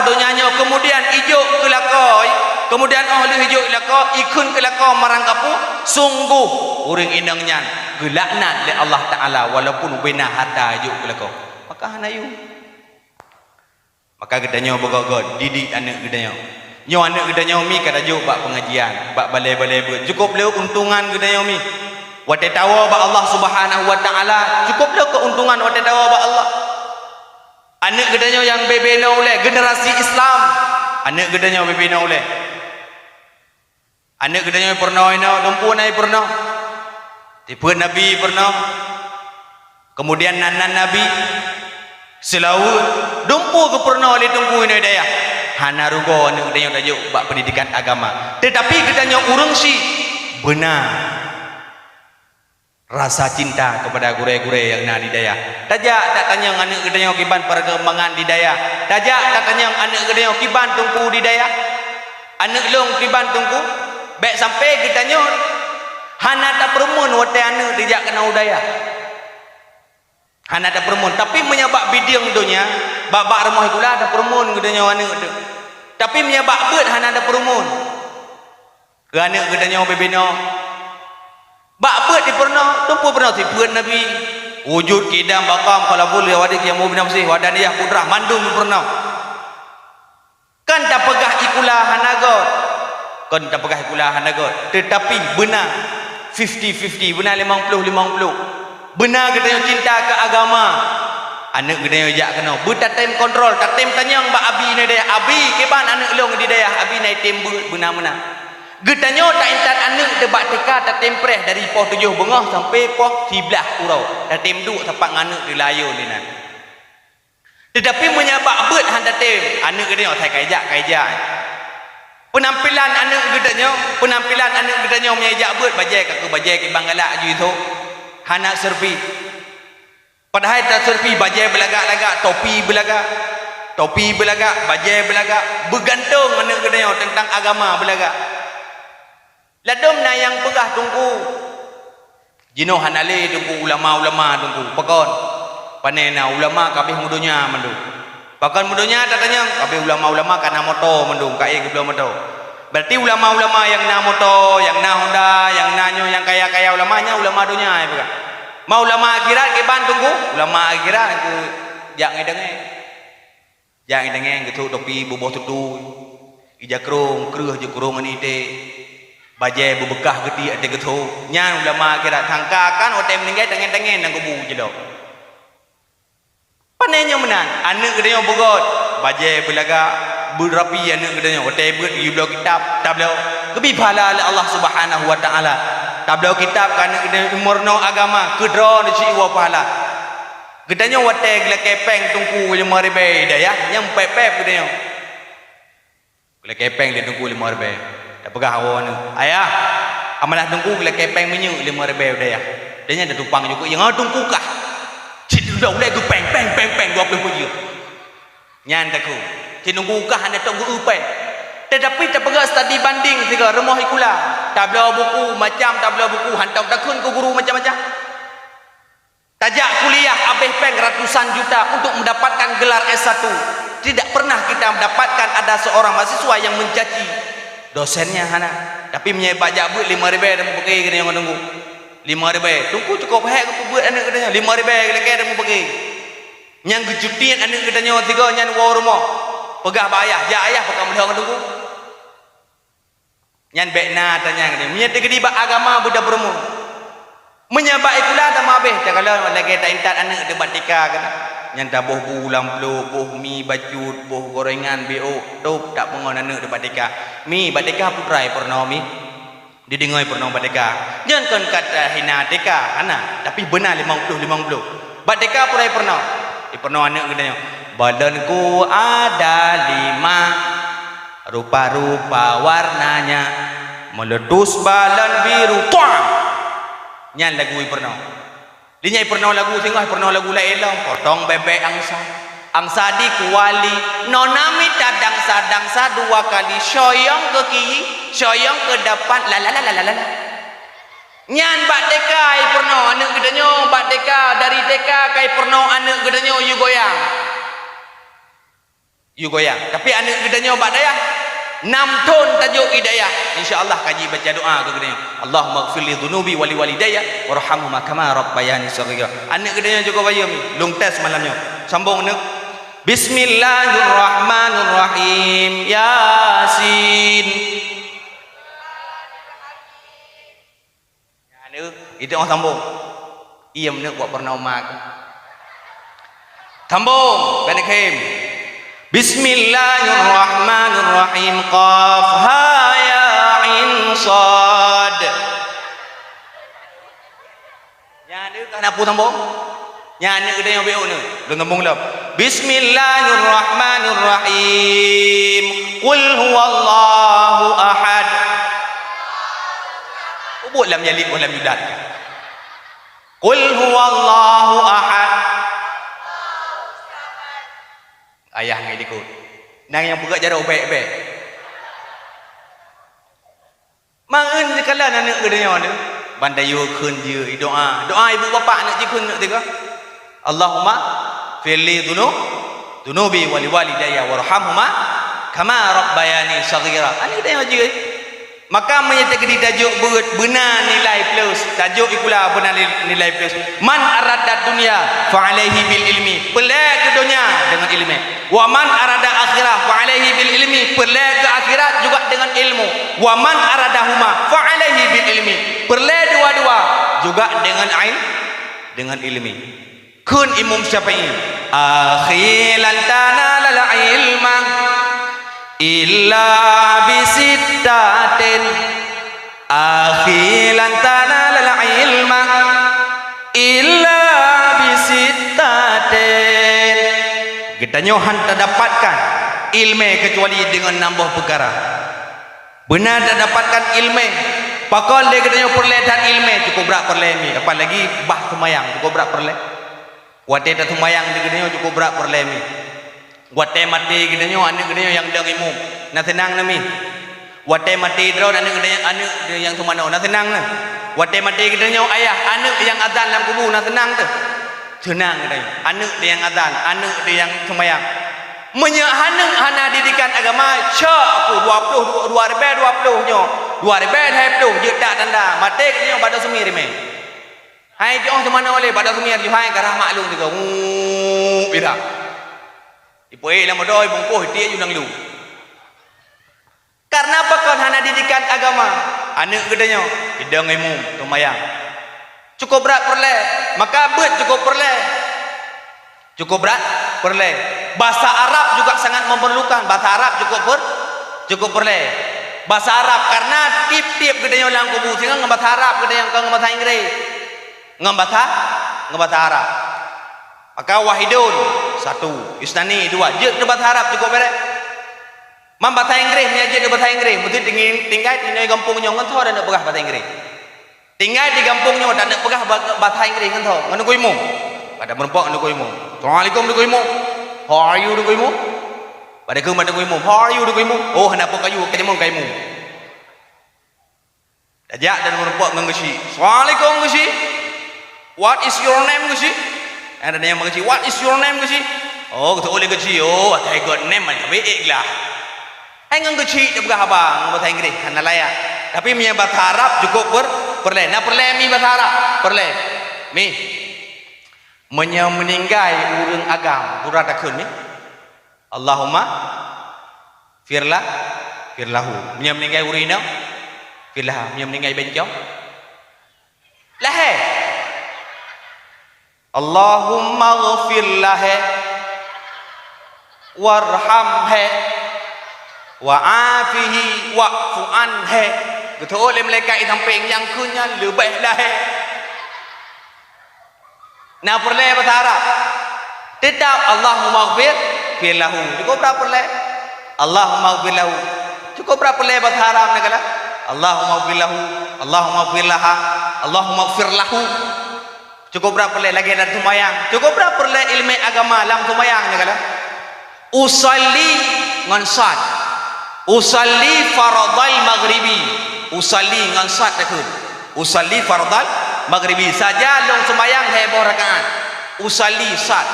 donyanya kemudian ijo kelakoi kemudian ahli hijau lako ikun ke lako marang kapu sungguh uring inangnya gelakna oleh Allah Taala walaupun bina hata hijau ke lako maka hanayu maka gedanya bogog didik anak gedanya nyo anak gedanya mi kada juk bak pengajian bak balai-balai ber cukup le untungan gedanya mi wate tawa ba Allah Subhanahu wa taala cukup le keuntungan wate tawa ba Allah anak gedanya yang bebena oleh generasi Islam anak gedanya bebena oleh anak gedanya pernah ina dumpu nai pernah tipe nabi pernah kemudian nanan nabi selawut dumpu ke pernah oleh dumpu ina daya hana rugo anak gedanya dajuk bak pendidikan agama tetapi gedanya urang si benar rasa cinta kepada gure-gure yang nak didaya. Tajak tak tanya anak gedenya kiban perkembangan didaya. Tajak tak tanya anak gedenya kiban tungku didaya. Anak long kiban tungku. Baik sampai gedenya hana tak permun wate anak dijak kena udaya. Hana tak permun tapi menyabak bidang dunia, bak rumah kula ada permun gedenya anak tu. Tapi menyabak bet hana ada permun. Anak gedenya bebena bak bet di pernah tumpu pernah si bet nabi wujud kidam bakam kalau boleh wadik yang mau binam sih wadan dia pudrah mandum pernah kan tak pegah ikulah hanagot kan tak pegah ikulah hanagot tetapi benar 50-50 benar 50-50 benar kita cinta ke agama anak kita jak kena buta time control tak time tanya bak abi ni dia abi keban anak long di daya abi naik time benar-benar getanya tak intat anak debat teka tak tempreh dari poh 7 bengah sampai poh 11 urau dah tem duk sampai anak di layu ni nan tetapi menyabak bet handa tem anak getanya tai kaijak penampilan anak getanya menyajak bet bajai kaku bajai ke bangalak ju itu hana serpi padahal tak serpi bajai belagak-lagak topi belagak bajai belagak bergantung anak getanya tentang agama belagak ladom na yang pegah tungku jino hanale tungku ulama-ulama tungku pakon panena ulama kabeh mudonya mandu pakon mudonya tatanya kabeh ulama-ulama kana moto mandu kae ke belum moto berarti ulama-ulama yang na moto yang na Honda yang nanyo yang kaya-kaya ulamanya ulama dunia ya pegah mau ulama akhirat ke ban tungku ulama akhirat ku jak ngedenge gitu topi boboh tutu ija krong kreuh je krong ani te bajai berbekah gede ada gitu nyan ulama kira tangkakan otem ninggai tengen-tengen nang kubu je dok panenya menan anak gedenya bogot bajai belaga berapi anak gedenya otem ber di belau kitab tablau kebi pahala Allah Subhanahu wa taala tablau kitab kan gedenya umurno agama kedro di jiwa pahala gedenya wate gele kepeng tungku 5 ribu daya yang pepep gedenya gele kepeng dia tungku 5 ribu tak pegah awak ni ayah amalah tungku gila kepeng menyu 5 ribu dah ya dia ada tumpang juga yang tungku kah cik dah boleh ke peng 20 puji nyan takku cik tungku kah anda tunggu upai tetapi tak pegah study banding tiga rumah ikula tablau buku macam tablau buku hantar takun ke guru macam-macam tajak kuliah habis peng ratusan juta untuk mendapatkan gelar S1 tidak pernah kita mendapatkan ada seorang mahasiswa yang mencaci dosennya hana tapi menyebab jabut 5 ribu dah mau pergi kena yang tunggu 5 ribu tunggu cukup hak ke buat anak katanya 5 ribu kena mau pergi yang kejutian anak katanya 3 yang war rumah pegah bayah ja ayah pakai mudah tunggu yang bekna tanya katanya menyati ke diba agama budak bermu menyebab ikulah tak mabeh tak kalau lagi tak intat anak debat tika kata yang dah boh bulan peluk, boh mi bacut, boh gorengan, BO tu tak pengon anak debat tika mi batika putrai pernah mi didengai pernah batika jangan kan kata hina tika anak tapi benar 50 batika putrai pernah anak katanya badanku ada 5 rupa-rupa warnanya meletus balan biru tuang nyan lagu pernah Linyai pernah lagu singgah pernah lagu laelang potong bebek angsa di kuali nonami dangsa 2 kali soyong ke kiri soyong ke depan la nyan bak teka ai pernah anak gedenya bak teka dari teka kai pernah anak gedenya you goyang tapi anak gedenya bak daya 6 ton tajuk hidayah. Insya-Allah kaji baca doa ke gedenya. Allahumma ighfir li dhunubi wa li walidayya warhamhuma kama rabbayani shaghira. Anak gedenya juga bayar ni. Long test malamnya. Sambung nak. Bismillahirrahmanirrahim. Yasin. Ya ni itu orang sambung. Ia nak buat pernah umat. Sambung kan Kim. Bismillahirrahmanirrahim. Qaf ha ya ain sad. Ya ni kan apa sambung? Ya ni kita yang beo ni. Lu sambung lah. Bismillahirrahmanirrahim. Qul huwallahu ahad. Ubut lam yalid wa lam yulad. Qul huwallahu ahad. Ayah ngai dikut. Nang yang pegat jarak baik-baik. Mangen sekala anak gedenya ni. Bandai yo keun je doa. Doa ibu bapa nak jikun nak tiga. Allahumma firli dunubi wa li walidayya warhamhuma kama rabbayani shaghira. Ani dia je. Maka menyatakan tajuk benar nilai plus. Tajuk ikulah benar nilai plus. Man arada dunia fa alaihi bil ilmi. Pelai ke dunia dengan ilmu. Wa man arada akhirah fa alaihi bil ilmi. Pelai ke akhirat juga dengan ilmu. Wa man arada huma fa alaihi bil ilmi. Pelai dua-dua juga dengan ilmi. Kun Imam Syafi'i. Akhilan tanalal ilma illa bisittatin. Akhilan tanalal ilma illa bisittatin. Kita nyohan tak dapatkan ilmu kecuali dengan nambah perkara. Benar tak dapatkan ilmu. Pakal dia kita nyoh perletan ilmu cukup berat perlemi. Apalagi bah semayang cukup berat perle. Wate tak semayang dia kita nyoh cukup berat perlemi. Wate mati kita nyoh anak kita nyoh yang dang imum. Nak tenang nami. Wate mati draw anak dia yang semana nak tenang na. Wate mati kita nyoh ayah anak yang azan dalam kubur nak tenang tu. Tenang kita. Anak dia yang azan, anak dia yang semayang. Menyahanang hana didikan agama cak aku 20 nyo 2020 je tak tanda mati kita nyoh pada semir me. Hai joh semana oleh pada semir je hai karah maklum juga. Bida. Ipoe lah modoi bungkuh dia junang lu. Karena apa kan hana didikan agama? Anak gedanya hidang imum tumayang. Cukup berat perle, maka bet cukup perle. Cukup berat perle. Bahasa Arab juga sangat memerlukan. Bahasa Arab cukup perle. Bahasa Arab karena tip-tip gedanya lang kubu sehingga ngam bahasa Arab gedanya ngam bahasa Inggris. Ngam bahasa Arab. Maka wahidun 1, isnani 2. Je ke bahasa Arab cukup berat. Mam bahasa Inggris ni aja ke bahasa Inggris. Mesti tinggal di kampungnya ngentau dan nak pegah bahasa Inggris. Tinggal di kampungnya dan nak pegah bahasa Inggris ngentau. Nganu koimu. Pada merempak nganu koimu. Assalamualaikum nganu koimu. How are you nganu koimu? Pada ke nganu koimu. How are you nganu koimu? Oh hendak kayu kaimu. Dajak dan merempak ngangsi. Assalamualaikum ngangsi. What is your name ngangsi? Ada yang ngangsi. What is your name ngangsi? Oh, kita boleh ngangsi. Oh, I got name macam baik lah. Hai ngang kecil dia berah abang bahasa Inggris hana layak. Tapi punya bahasa Arab cukup perle. Nak perle mi bahasa Arab perle. Mi meninggai urang agam pura takun ni. Allahumma firlahu. Meninggai urina firlah. Meninggai bencong. Lah Allahumma ghfir lahu warhamhu wa'afihi wa'fu anhu. Betul oleh malaikat samping yang kunya lebih lah. Nak perle bahasa Arab. Tetap Allahumma ghfir lahu. Cukup berapa perle? Allahumma ghfir lahu. Cukup berapa perle bahasa Arab nak kala? Allahumma ghfir lahu, Allahumma ghfir laha, Allahumma ghfir lahu. Cukup berapa perle lagi ada sembahyang. Cukup berapa perle ilmu agama dalam sembahyang nak kala? Usalli ngansat. Usalli fardal maghribi. Usalli ngansat takut. Usalli fardal maghribi. Saja long sembahyang heboh rakaat. Usalli sat.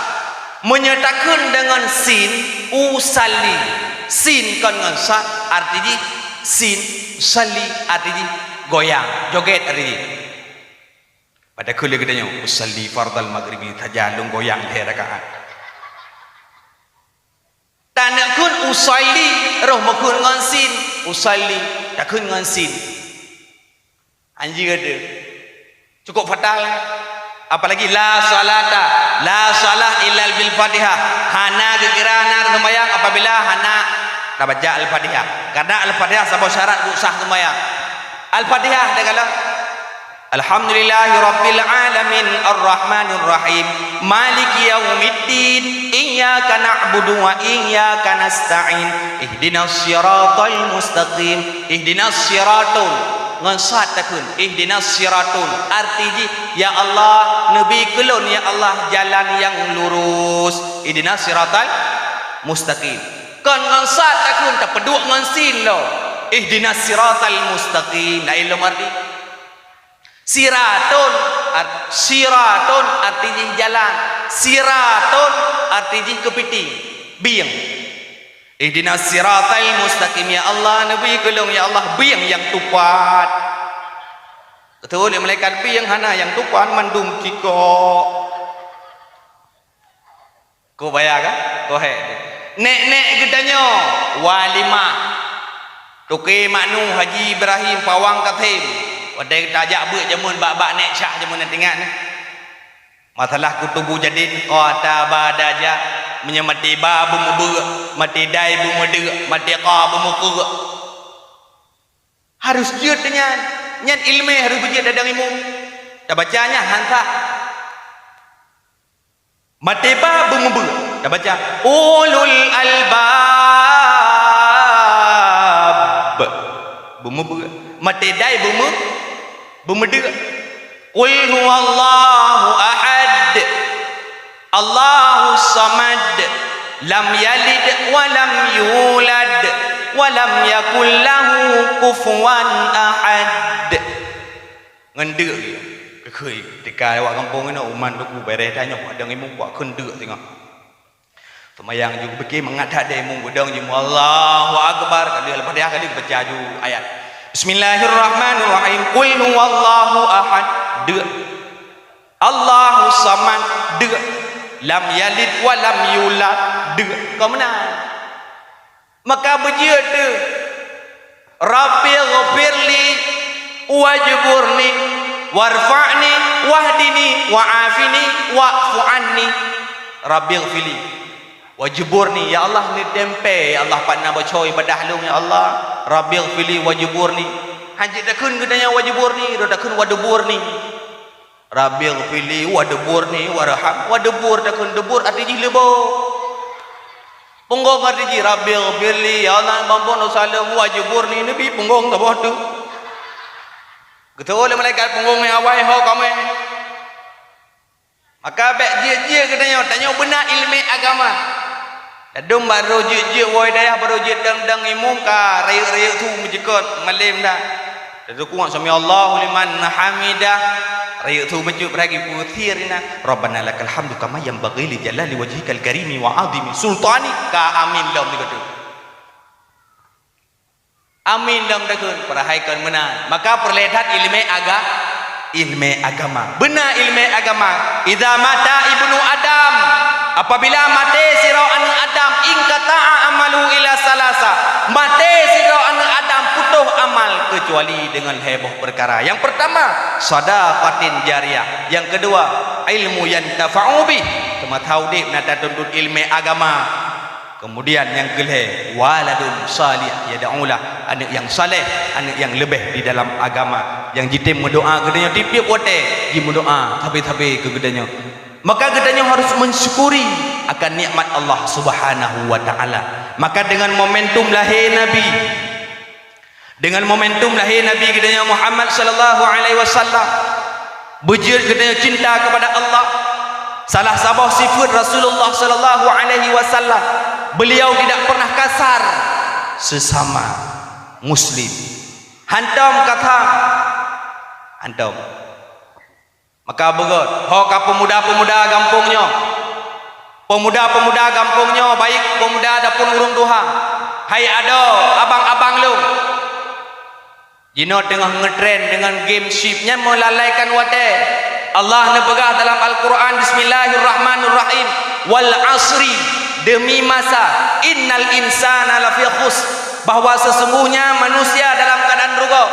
Menyertakan dengan sin usalli. sin kon ngan sad artinya sin usalli artinya goyang joget artinya pada kuliah gedenya usalli fardal maghribi tajalung goyang 2 rakaat tanda kun usalli roh makun ngan sin usalli tak kun ngan sin anjing ada cukup fatal apalagi la salah illal bil fatihah hana kekiraan sembahyang apabila hana dah baca al-fatihah karena al-fatihah sebuah syarat untuk sah sembahyang al-fatihah dia kata alhamdulillahi rabbil alamin arrahmanir rahim maliki yaumiddin iyyaka na'budu wa iyyaka nasta'in ihdinas siratal mustaqim ihdinas siratul ngansat takun ihdinas siratul artinya ya Allah nabi kelon ya Allah jalan yang lurus ihdinas siratal mustaqim kan ngansat takun tak peduk ngansin lo ihdinas siratal mustaqim la ilmu arti siratun artinya jalan siratun artinya kepiting biang ihdinas siratal mustaqim ya Allah nabi kelong ya Allah biang yang tepat betul ya malaikat biang hana yang tepat mandum kiko kau bayar kan kau nek gedanya walimah tuke maknu Haji Ibrahim Pawang Kathim wadai tajak buat jamun bak-bak nek syah jamun nak tengok ni masalah kutubu jadid qata badaja menyemati babu mubur mati dai bu mede mati qabu mukur harus jut dengan nyat ilmu harus bujut dadang ilmu dah bacanya hantar mati babu mubur dah baca ulul albab bu mubur mati dai bu mede qul huwallahu ahad Allahu samad lam yalid wa lam yulad wa lam yakul lahu kufuwan ahad ngendek dia kekoi ketika awak kampung ni uman tu beres tanya pak dang imung pak kendek tengok semayang juga fikir mengadak dia imung godang je Allahu akbar kali lepas dia kali baca ju ayat bismillahirrahmanirrahim qul huwallahu ahad de Allahu samad de lam yalid wa lam yulad de kau menang maka berjia tu Rabbi ghafirli wajburni warfa'ni wahdini wa'afini wa'fu anni Rabbi ghafirli wajburni ya Allah ni tempe ya Allah pakna baca ibadah lu ya Allah Rabbi ghafirli wajburni haji dakun gedanya wajburni do dakun wadburni Rabbi ghafirli wadburni warham wadbur dakun debur artinya lebo punggong artinya Rabbi ghafirli ya Allah mampun salam wajburni nabi punggong tak boh tu betul oleh malaikat punggong ni awai ho kami maka bek dia katanya tanya benar ilmu agama dadum baru je woi daya baru je dang imum ka raya tu mejekot malim dah dadu kuat sami Allahu liman hamidah raya tu baju beragi putirina rabbana lakal hamdu kama yanbaghi li jalali wajhikal karimi wa azimi sultani ka amin lam digatu amin lam dakun perahaikan menang maka perlihat ilmu agama benar ilmu agama idza mata ibnu adam apabila mati sira anak adam in qata'a amalu ila salasa mati sira anak adam putus amal kecuali dengan heboh perkara yang pertama sadaqatin jariyah yang kedua ilmu yantafa'u bih tahu dik nak tuntut ilmu agama kemudian yang kelih waladun salih yad'ulah anak yang saleh anak yang lebih di dalam agama yang jitim mendoa gedanya tiap wote ji mendoa tapi ke gedanya maka gedanya harus mensyukuri akan nikmat Allah Subhanahu wa taala maka dengan momentum lahir Nabi gedanya Muhammad sallallahu alaihi wasallam bujur gedanya cinta kepada Allah salah sabah sifat Rasulullah sallallahu alaihi wasallam beliau tidak pernah kasar sesama muslim hantam kata hantam maka begot hoka pemuda-pemuda kampungnya baik pemuda dapur urung duha hai ada abang-abang lu jino tengah ngetrend dengan game shipnya melalaikan wate. Allah nepegah dalam Al-Quran, bismillahirrahmanirrahim, wal asri, demi masa, innal insana lafi khus, bahwa sesungguhnya manusia dalam keadaan ruga.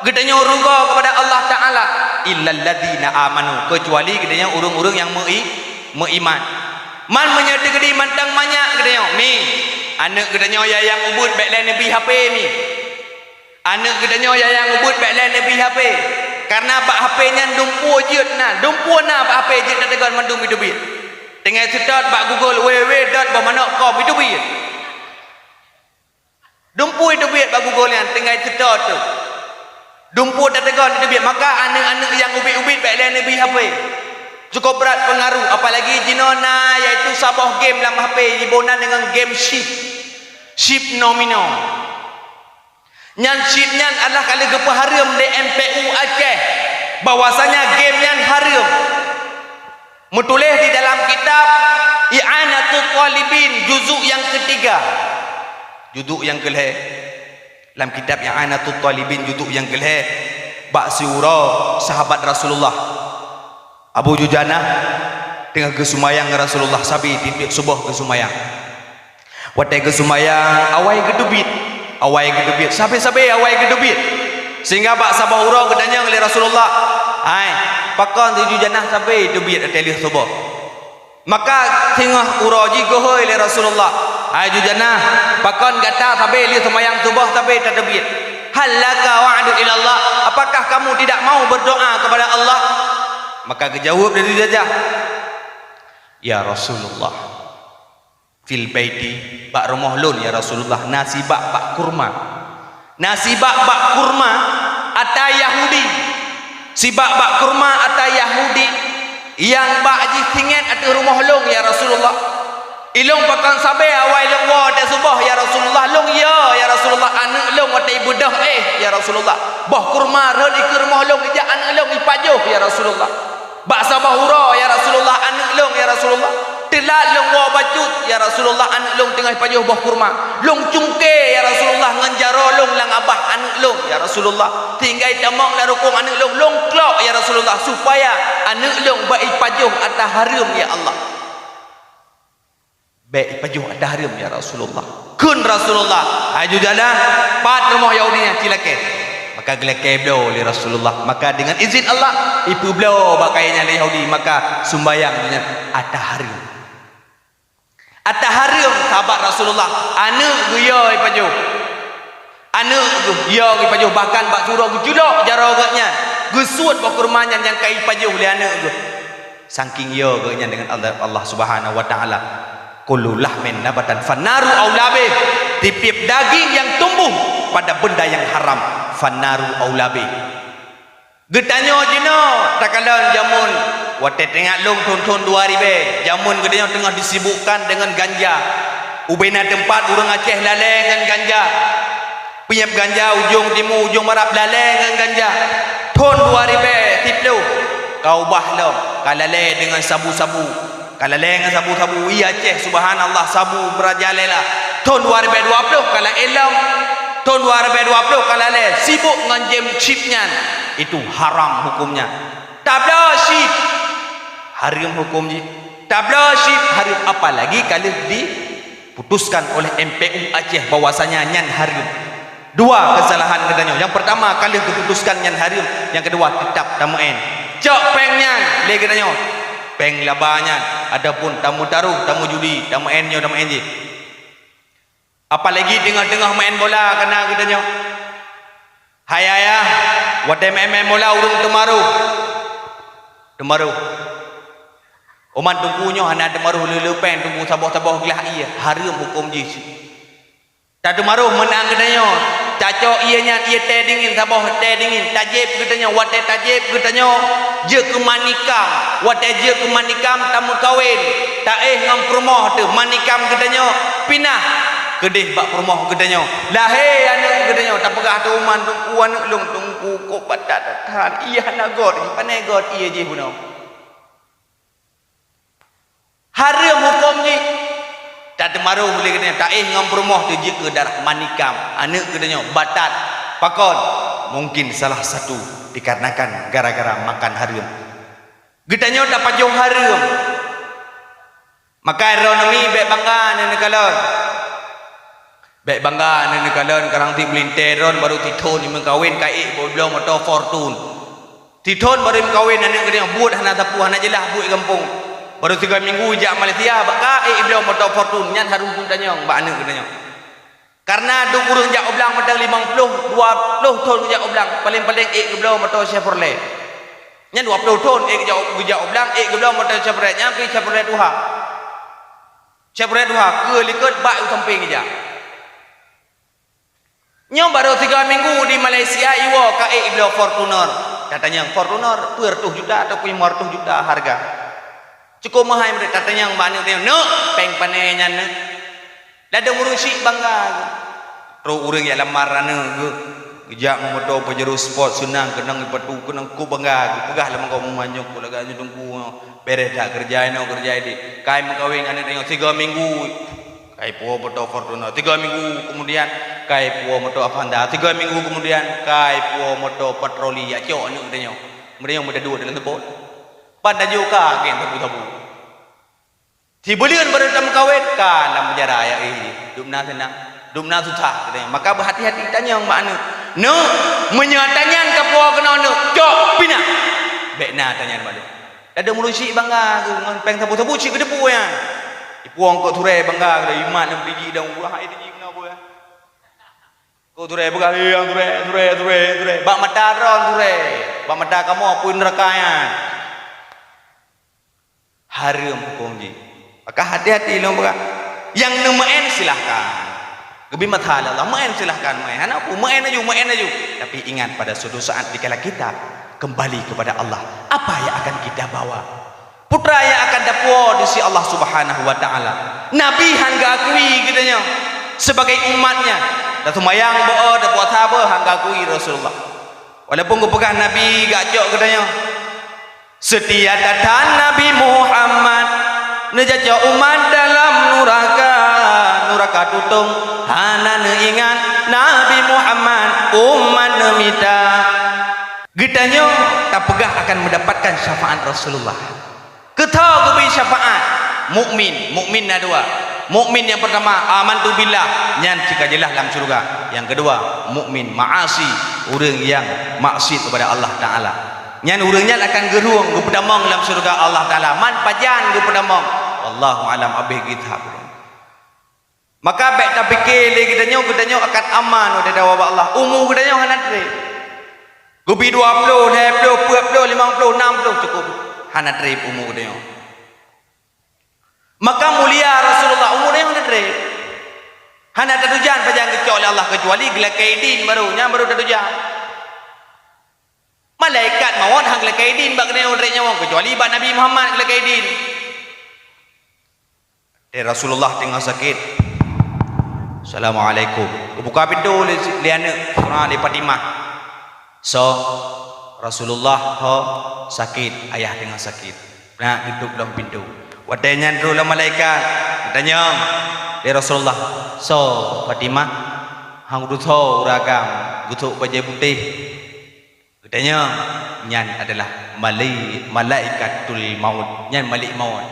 Gedanya ruga kepada Allah Ta'ala, illal ladina amanu, kecuali gedanya urung-urung yang meiman. Man menyata gede mantang banyak gedanya mi anak gedanya yang ubud baiklah nabi HP mi anak gedanya yang ubud baiklah nabi HP karena bak HP nya dumpu je dumpu bak HP je tak tegan mandum hidup dia tengah sedot bak Google www.com hidup dia dumpu hidup dia bak Google yang tengah sedot tu dumpu tak tegan hidup dia. Maka anak-anak yang ubit-ubit baiklah nabi HP cukup berat pengaruh, apalagi jinona iaitu sabah game dalam HP dibonan dengan game ship nomino nyan ship nyan adalah kali gepa haram di MPU Aceh bahwasanya game nyan haram metulis di dalam kitab I'anatul Talibin juzuk yang ketiga juzuk yang kelih dalam kitab I'anatul Talibin juzuk yang kelih bak surah sahabat Rasulullah Abu Jujanah tengah kesumayang Rasulullah sabi titik subuh kesumayang watai kesumayang awai gedubit sabi-sabi awai gedubit sehingga bak sabah urang gedanya oleh Rasulullah hai pakon Abu Jujanah sabi dubit atelih subuh maka tengah uraji gohoi oleh Rasulullah hai Jujanah pakon gata sabi li semayang subuh sabi tak dubit halaka wa'du ilallah, apakah kamu tidak mau berdoa kepada Allah? Maka kejawab dari Jajah, ya Rasulullah, fil baiti bak rumah lun ya Rasulullah, nasi bak kurma ata Yahudi, si bak kurma ata Yahudi yang bak ji singet ata rumah lun ya Rasulullah. Ilung pakan sabe awai long wa de subah ya Rasulullah, long ya Rasulullah, anak long wa ibu dah ya Rasulullah, bah kurma ron ikir rumah long ija anak long ipajuh ya Rasulullah, bak sabah hura ya Rasulullah, anak long ya Rasulullah, telat long wa bacut ya Rasulullah, anak long tengah ipajuh bah kurma, long cungke ya Rasulullah, nganjaro long lang abah anak long ya Rasulullah, tinggal tamang la rukung anak long klok ya Rasulullah, supaya anak long ba ipajuh atas haram ya Allah. Baik pajuh ada haram ya Rasulullah. Kun Rasulullah aju jalan pat rumah Yahudi yang cilake. Maka gelake beliau oleh Rasulullah. Maka dengan izin Allah ibu beliau bakainya oleh Yahudi, maka sumbayang dengan ada haram. Ada haram sahabat Rasulullah. Anak guya pajuh. Anak guya pajuh, bahkan bak surah gujulok jaraganya. Gusut bak kurmanya yang kai pajuh oleh anak tu. Saking ya ganya dengan Allah Subhanahu wa taala. Kullu lahmin nabatan fannaru aulabe, tiap daging yang tumbuh pada benda yang haram fannaru aulabe. Getanyo jino takalan jamun wate tengah long ton 2000 jamun gedenya tengah disibukkan dengan ganja. Ubena tempat urang Aceh laleng dengan ganja. Piap ganja ujung timur ujung barat laleng dengan ganja. Ton 2000 tiplu kau bahlom kalale dengan sabu-sabu. Kalau lengan sabu-sabu iya Aceh subhanallah sabu merajalela tahun 2020 kalau elam tahun 2020 kalau le sibuk dengan game chipnya itu haram hukumnya. Tabla chip haram hukumnya. Tabla chip haram, apalagi kalau diputuskan oleh MPU Aceh bahwasanya nyan haram. Dua kesalahan katanya. Yang pertama kalau diputuskan nyan haram, yang kedua tetap tamuin. Cok pengnya le katanya. Peng labanya, adapun tamu taruh, tamu judi, tamu enyo, tamu enji. Apalagi tengah-tengah main bola kena katanya. Hai ayah, wate main bola urung temaruh. Oman tunggunya hana temaruh lelepen tunggu sabah-sabah gelah iya, haram hukum jis. Tak temaruh menang katanya. Cacok ianya ia tedingin sabah tedingin tajib katanya wate tajib katanya je ke manikam wate je ke manikam tamu kawin tak ngam rumah tu manikam katanya pinah kedih bak rumah katanya lahir anak katanya tak pegah tu man tungku anak long tungku kok padat tahan iya nak god panai god iya je puno haram hukum ni tak temaruh boleh katanya tak ngam perumah tu jika darah manikam anak katanya batat pakon mungkin salah satu dikarenakan gara-gara makan haram katanya dapat jauh haram maka aeronomi baik bangga ni kalon baik bangga ni kalon karang ti melinteron baru tithon ni mengkawin kai belum motor fortune tithon baru mengkawin anak katanya buat hana tapu hana jelah buat kampung baru 3 minggu jak Malaysia baka belum motor fortune nyan harum pun tanya mbak anak katanya karena duk urang jak oblang medang 50 20 ton jak oblang paling-paling belum motor Chevrolet nyan 20 ton jak oblang belum motor Chevrolet nya pi Chevrolet Duha ke liket bak samping je nyom baru 3 minggu di Malaysia iwo ka belum Fortuner katanya Fortuner 200 juta atau 500 juta harga cukup mahal mereka katanya mbak ni no peng panenya ne dada murusi bangga ro urang ya lamaran ge gejak motor pajero sport senang kenang patu kenang ku bangga pegah lamang kau manjok ku laga nyudungku beres dak kerja di kai mengkawin anak tengok 3 minggu kai puo motor Fortuner 3 minggu kemudian kai puo motor Avanza 3 minggu kemudian kai puo motor patroli ya cok anak tengok mereka muda dua dalam tebot pada juga gen tabu-tabu Tibulian baru dalam kawin kan dalam penjara ya dumna susah katanya maka berhati-hati tanya yang makna no menyatanyan ke puak kena no cok pina bekna tanya balik ada murusi bangga dengan peng tabu-tabu cik kedepu ya ipuang kok turai bangga ada iman dan biji dan ulah itu jing na boya kok turai bangga yang turai bak mata ron turai bak mata kamu apun nerakayan haram hukum ji maka hati-hati lo bukan yang main silahkan gebi mathala Allah main silahkan main anak pun main aja tapi ingat pada suatu saat dikala kita kembali kepada Allah apa yang akan kita bawa putra yang akan dapat di sisi Allah Subhanahu wa taala nabi hangga akui katanya sebagai umatnya dan tumayang boh da buat apa hangga akui Rasulullah walaupun kepegang nabi gak jok katanya setia datang Nabi Muhammad nejaja umat dalam nuraka tutung hana ingat Nabi Muhammad umat nemita gitanya tak pegah akan mendapatkan syafaat Rasulullah ketau kebi syafaat mukmin ada dua mukmin yang pertama amantu billah nyan jika jelas dalam surga yang kedua mukmin maasi orang yang maksiat kepada Allah taala nyan urangnya akan geruang ke pedamang dalam surga Allah taala man pajan ke pedamang wallahu alam abih kita maka baik tak fikir kita akan aman udah dawa Allah umur kita hanatre gubi 20 20 40 50 60 cukup hanatre umur kita maka mulia Rasulullah umur dia hanatre hanatre tujuan pajan kecuali Allah kecuali gelakaidin baru tujuan malaikat mawon hang lakaidin bak kena urek nyawa kecuali bak Nabi Muhammad lakaidin Rasulullah tengah sakit Assalamualaikum buka pintu liana surah di Fatimah so Rasulullah sakit ayah tengah sakit nak duduk dalam pintu wadanya dulu malaikat tanya Rasulullah so Fatimah hang duto ragam gutuk baju putih katanya nyan adalah malaikatul maut nyan malik maut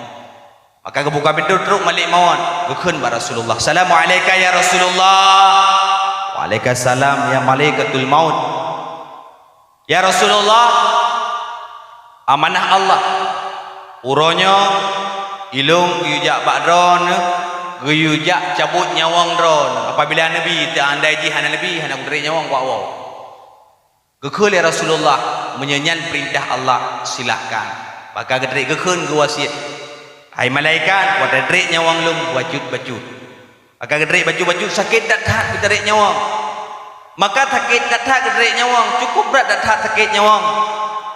maka kebuka pintu teruk malik maut gekun ba Rasulullah assalamualaikum ya Rasulullah waalaikumsalam ya malaikatul maut ya Rasulullah amanah Allah uronya ilung yujak bakdron yujak cabut nyawang dron apabila Nabi tak andai jihan Nabi hana kudrik nyawang ku awak gekul ya Rasulullah menyanyian perintah Allah silakan maka gedrik gekun ke wasiat hai malaikat wadah gedrik nyawang lum wajud maka gedrik baju sakit tak gedrik nyawang maka sakit tak gedrik nyawang cukup berat tak sakit nyawang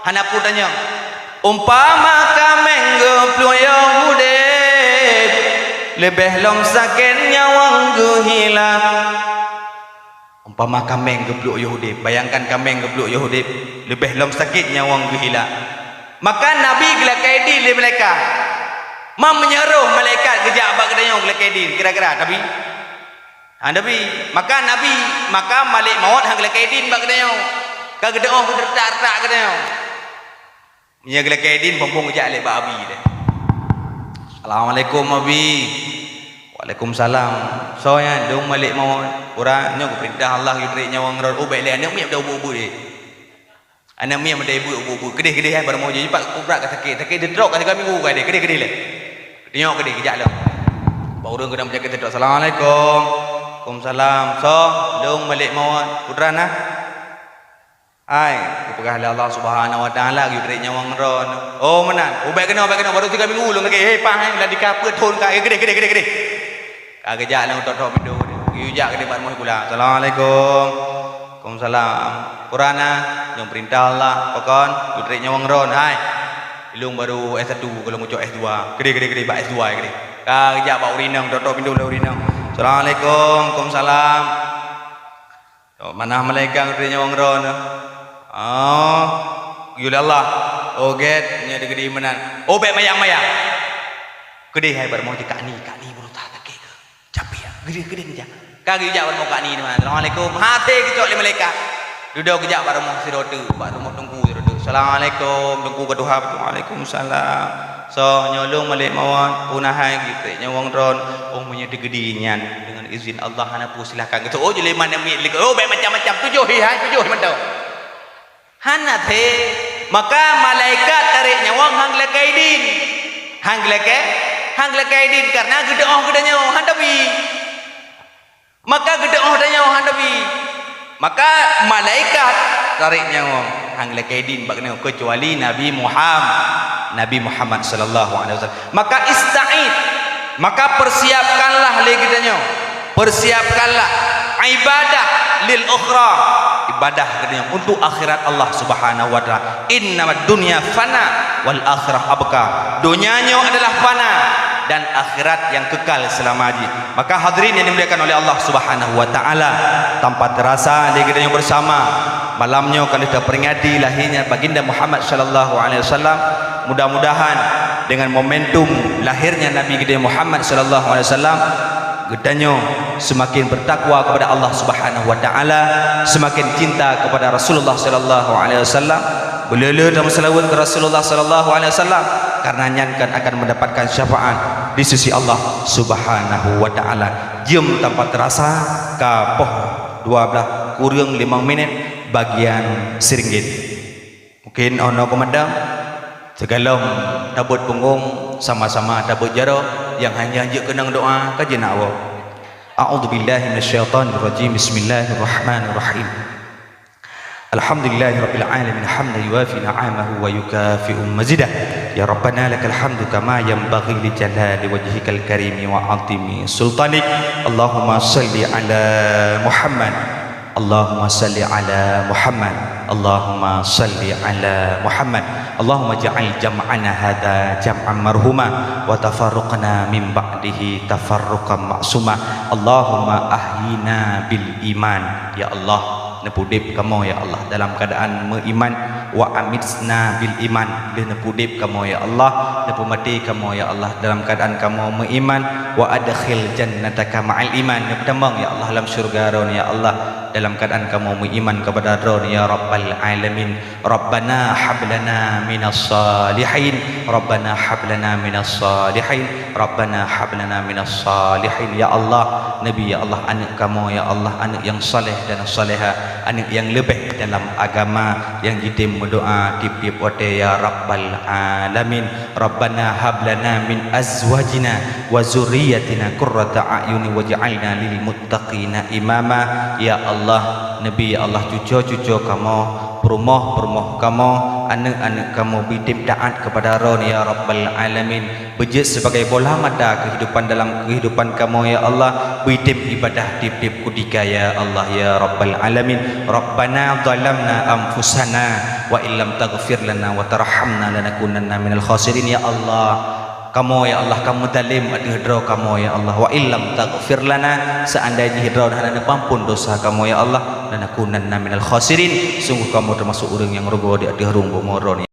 hana pun tanya umpama kameng geployong udep lebih long sakit nyawang gehilang umpama kameng gebluk Yahudi bayangkan kameng gebluk Yahudi lebih lom sakit nyawang gila maka Nabi gila kaidi le mereka Mam menyeruh malaikat kejak bak kedayong kelakaidin kira-kira Nabi. Nabi, maka malik maut hang kelakaidin bak kedayong. Ka gedeoh gedak-gedak kedayong. Nya kelakaidin pompong kejak lek bak abi dah. Assalamualaikum abi. Waalaikumsalam. So ya dong malik maut. Urang nya perintah Allah yudri nyawang ron ubek le anak mi ada ubu-ubu dia. Anak mi ada ibu-ubu. Kedih-kedih baru mau jadi pak kubrak kata sakit dedrok kata minggu kau dia kedih-kedih le. Tengok kedih kejak lah. Pak urang kena menjaga dedrok. Assalamualaikum. Waalaikumsalam. So dong malik maut. Putra nah. Hai, kepegang Allah Subhanahu wa taala yudri nyawang ron. Oh menan. Ubek kena baru 3 minggu ulung lagi. Hei pah lah dikapet thon ka kedih. Kejak lah untuk pintu. Yujak kedih baru mau pulang. Assalamualaikum. Waalaikumsalam. Qurana yang perintah Allah pokon yudri nyawang ron. Hai. Ilung baru S1 kalau mau cok S2. Kedih bak S2 kedih. Kejak bau rinang untuk pintu lah rinang. Assalamualaikum. Waalaikumsalam. Mana malaikat yudri nyawang ron. Oh, gila Allah. Oh get, nya digede menan. Oh bet mayang-mayang. Gede hai bar mau kak ni bulu tak ke. Capek ya. Gede ni jak. Kagi jak bar mau kak ni man. Assalamualaikum. Hate kecok le malaikat. Duduk kejap bar mau sirotu, bar mau tunggu sirotu. Assalamualaikum, tunggu ke Tuhan. Waalaikumsalam. So nyolong malik mawon punahai gitu nyawang ron. Oh punya digede nyan dengan izin Allah hanapu silakan gitu. Oh jeleman yang milik. Oh bet macam-macam 7 mantau. Hana the maka malaikat tarik nyawang hang lakaidin karena gedeoh gedanya handabi maka gedeoh gedanya handabi maka malaikat tarik nyawang hang lakaidin bagna kecuali Nabi Muhammad sallallahu alaihi wasallam maka ista'id maka persiapkanlah ibadah lil ukhra ibadah katanya untuk akhirat Allah Subhanahu wa taala. Innamad dunya fana wal akhirah abqa. Dunianya adalah fana dan akhirat yang kekal selama-lamanya. Maka hadirin yang dimuliakan oleh Allah Subhanahu wa taala, tanpa terasa di kita yang bersama malamnya akan kita peringati lahirnya baginda Muhammad sallallahu alaihi wasallam. Mudah-mudahan dengan momentum lahirnya Nabi kita Muhammad sallallahu alaihi wasallam gedanya semakin bertakwa kepada Allah Subhanahu wa taala, semakin cinta kepada Rasulullah sallallahu alaihi wasallam, belele dalam selawat ke Rasulullah sallallahu alaihi wasallam karena nyankan akan mendapatkan syafaat di sisi Allah Subhanahu wa taala. Jam tanpa terasa kapoh 12 kurang 5 minit bagian RM1. Mungkin ono komandang segalom tabut punggung sama-sama tabut jaro yang hanya kenang doa kajian awak. A'udzubillahi minasyaitonirrajim. Bismillahirrahmanirrahim. Alhamdulillahirabbil alamin hamdan yuwafi ni'amahu wa yukafi'u mazidah. Ya Rabbana lakal hamdu kama yanbaghi li jalali wajhikal karimi wa 'azimi sultanik. Allahumma shalli ala Muhammad. Allahumma salli ala Muhammad. Allahumma salli ala Muhammad. Allahumma ja'al jam'ana hadha jam'an marhuma wa tafarruqna min ba'dihi tafarruqan ma'suma. Allahumma ahyina bil iman. Ya Allah, nepudip kamu ya Allah dalam keadaan beriman, wa amitsna bil iman. Nepudip kamu ya Allah, nepumati kamu ya Allah dalam keadaan kamu beriman, wa adkhil jannataka ma'al iman. Neputambang ya Allah dalam syurga ron ya Allah dalam keadaan kamu beriman kepada ron ya Rabbal alamin. Rabbana hablana minas salihin. Rabbana hablana minas salihin. Rabbana hablana minas salihin. Ya Allah, Nabi ya Allah, anak kamu ya Allah, anak yang saleh dan salehah, anak yang lebih dalam agama, yang kita berdoa tip-tip wate ya Rabbal alamin. Rabbana hablana min azwajina wa zurriyyatina qurrata a'yuni waj'alna lil muttaqina imama. Ya Allah, Nabi ya Allah, cucu-cucu kamu, perumah kamu, anak-anak kamu bitip taat kepada ron ya Rabbal alamin. Bejit sebagai bola mata kehidupan dalam kehidupan kamu ya Allah, bitip ibadah tip-tip kudika ya Allah ya Rabbal alamin. Rabbana zalamna anfusana wa illam taghfir lana wa tarhamna lanakunanna minal khasirin. Ya Allah, kamu ya Allah, kamu zalim adi hidro kamu ya Allah, wa illam taghfir lana, seandainya hidro dan ampun dosa kamu ya Allah, lanakunanna minal khasirin, sungguh kamu termasuk orang yang rugo di adi harung bomoron.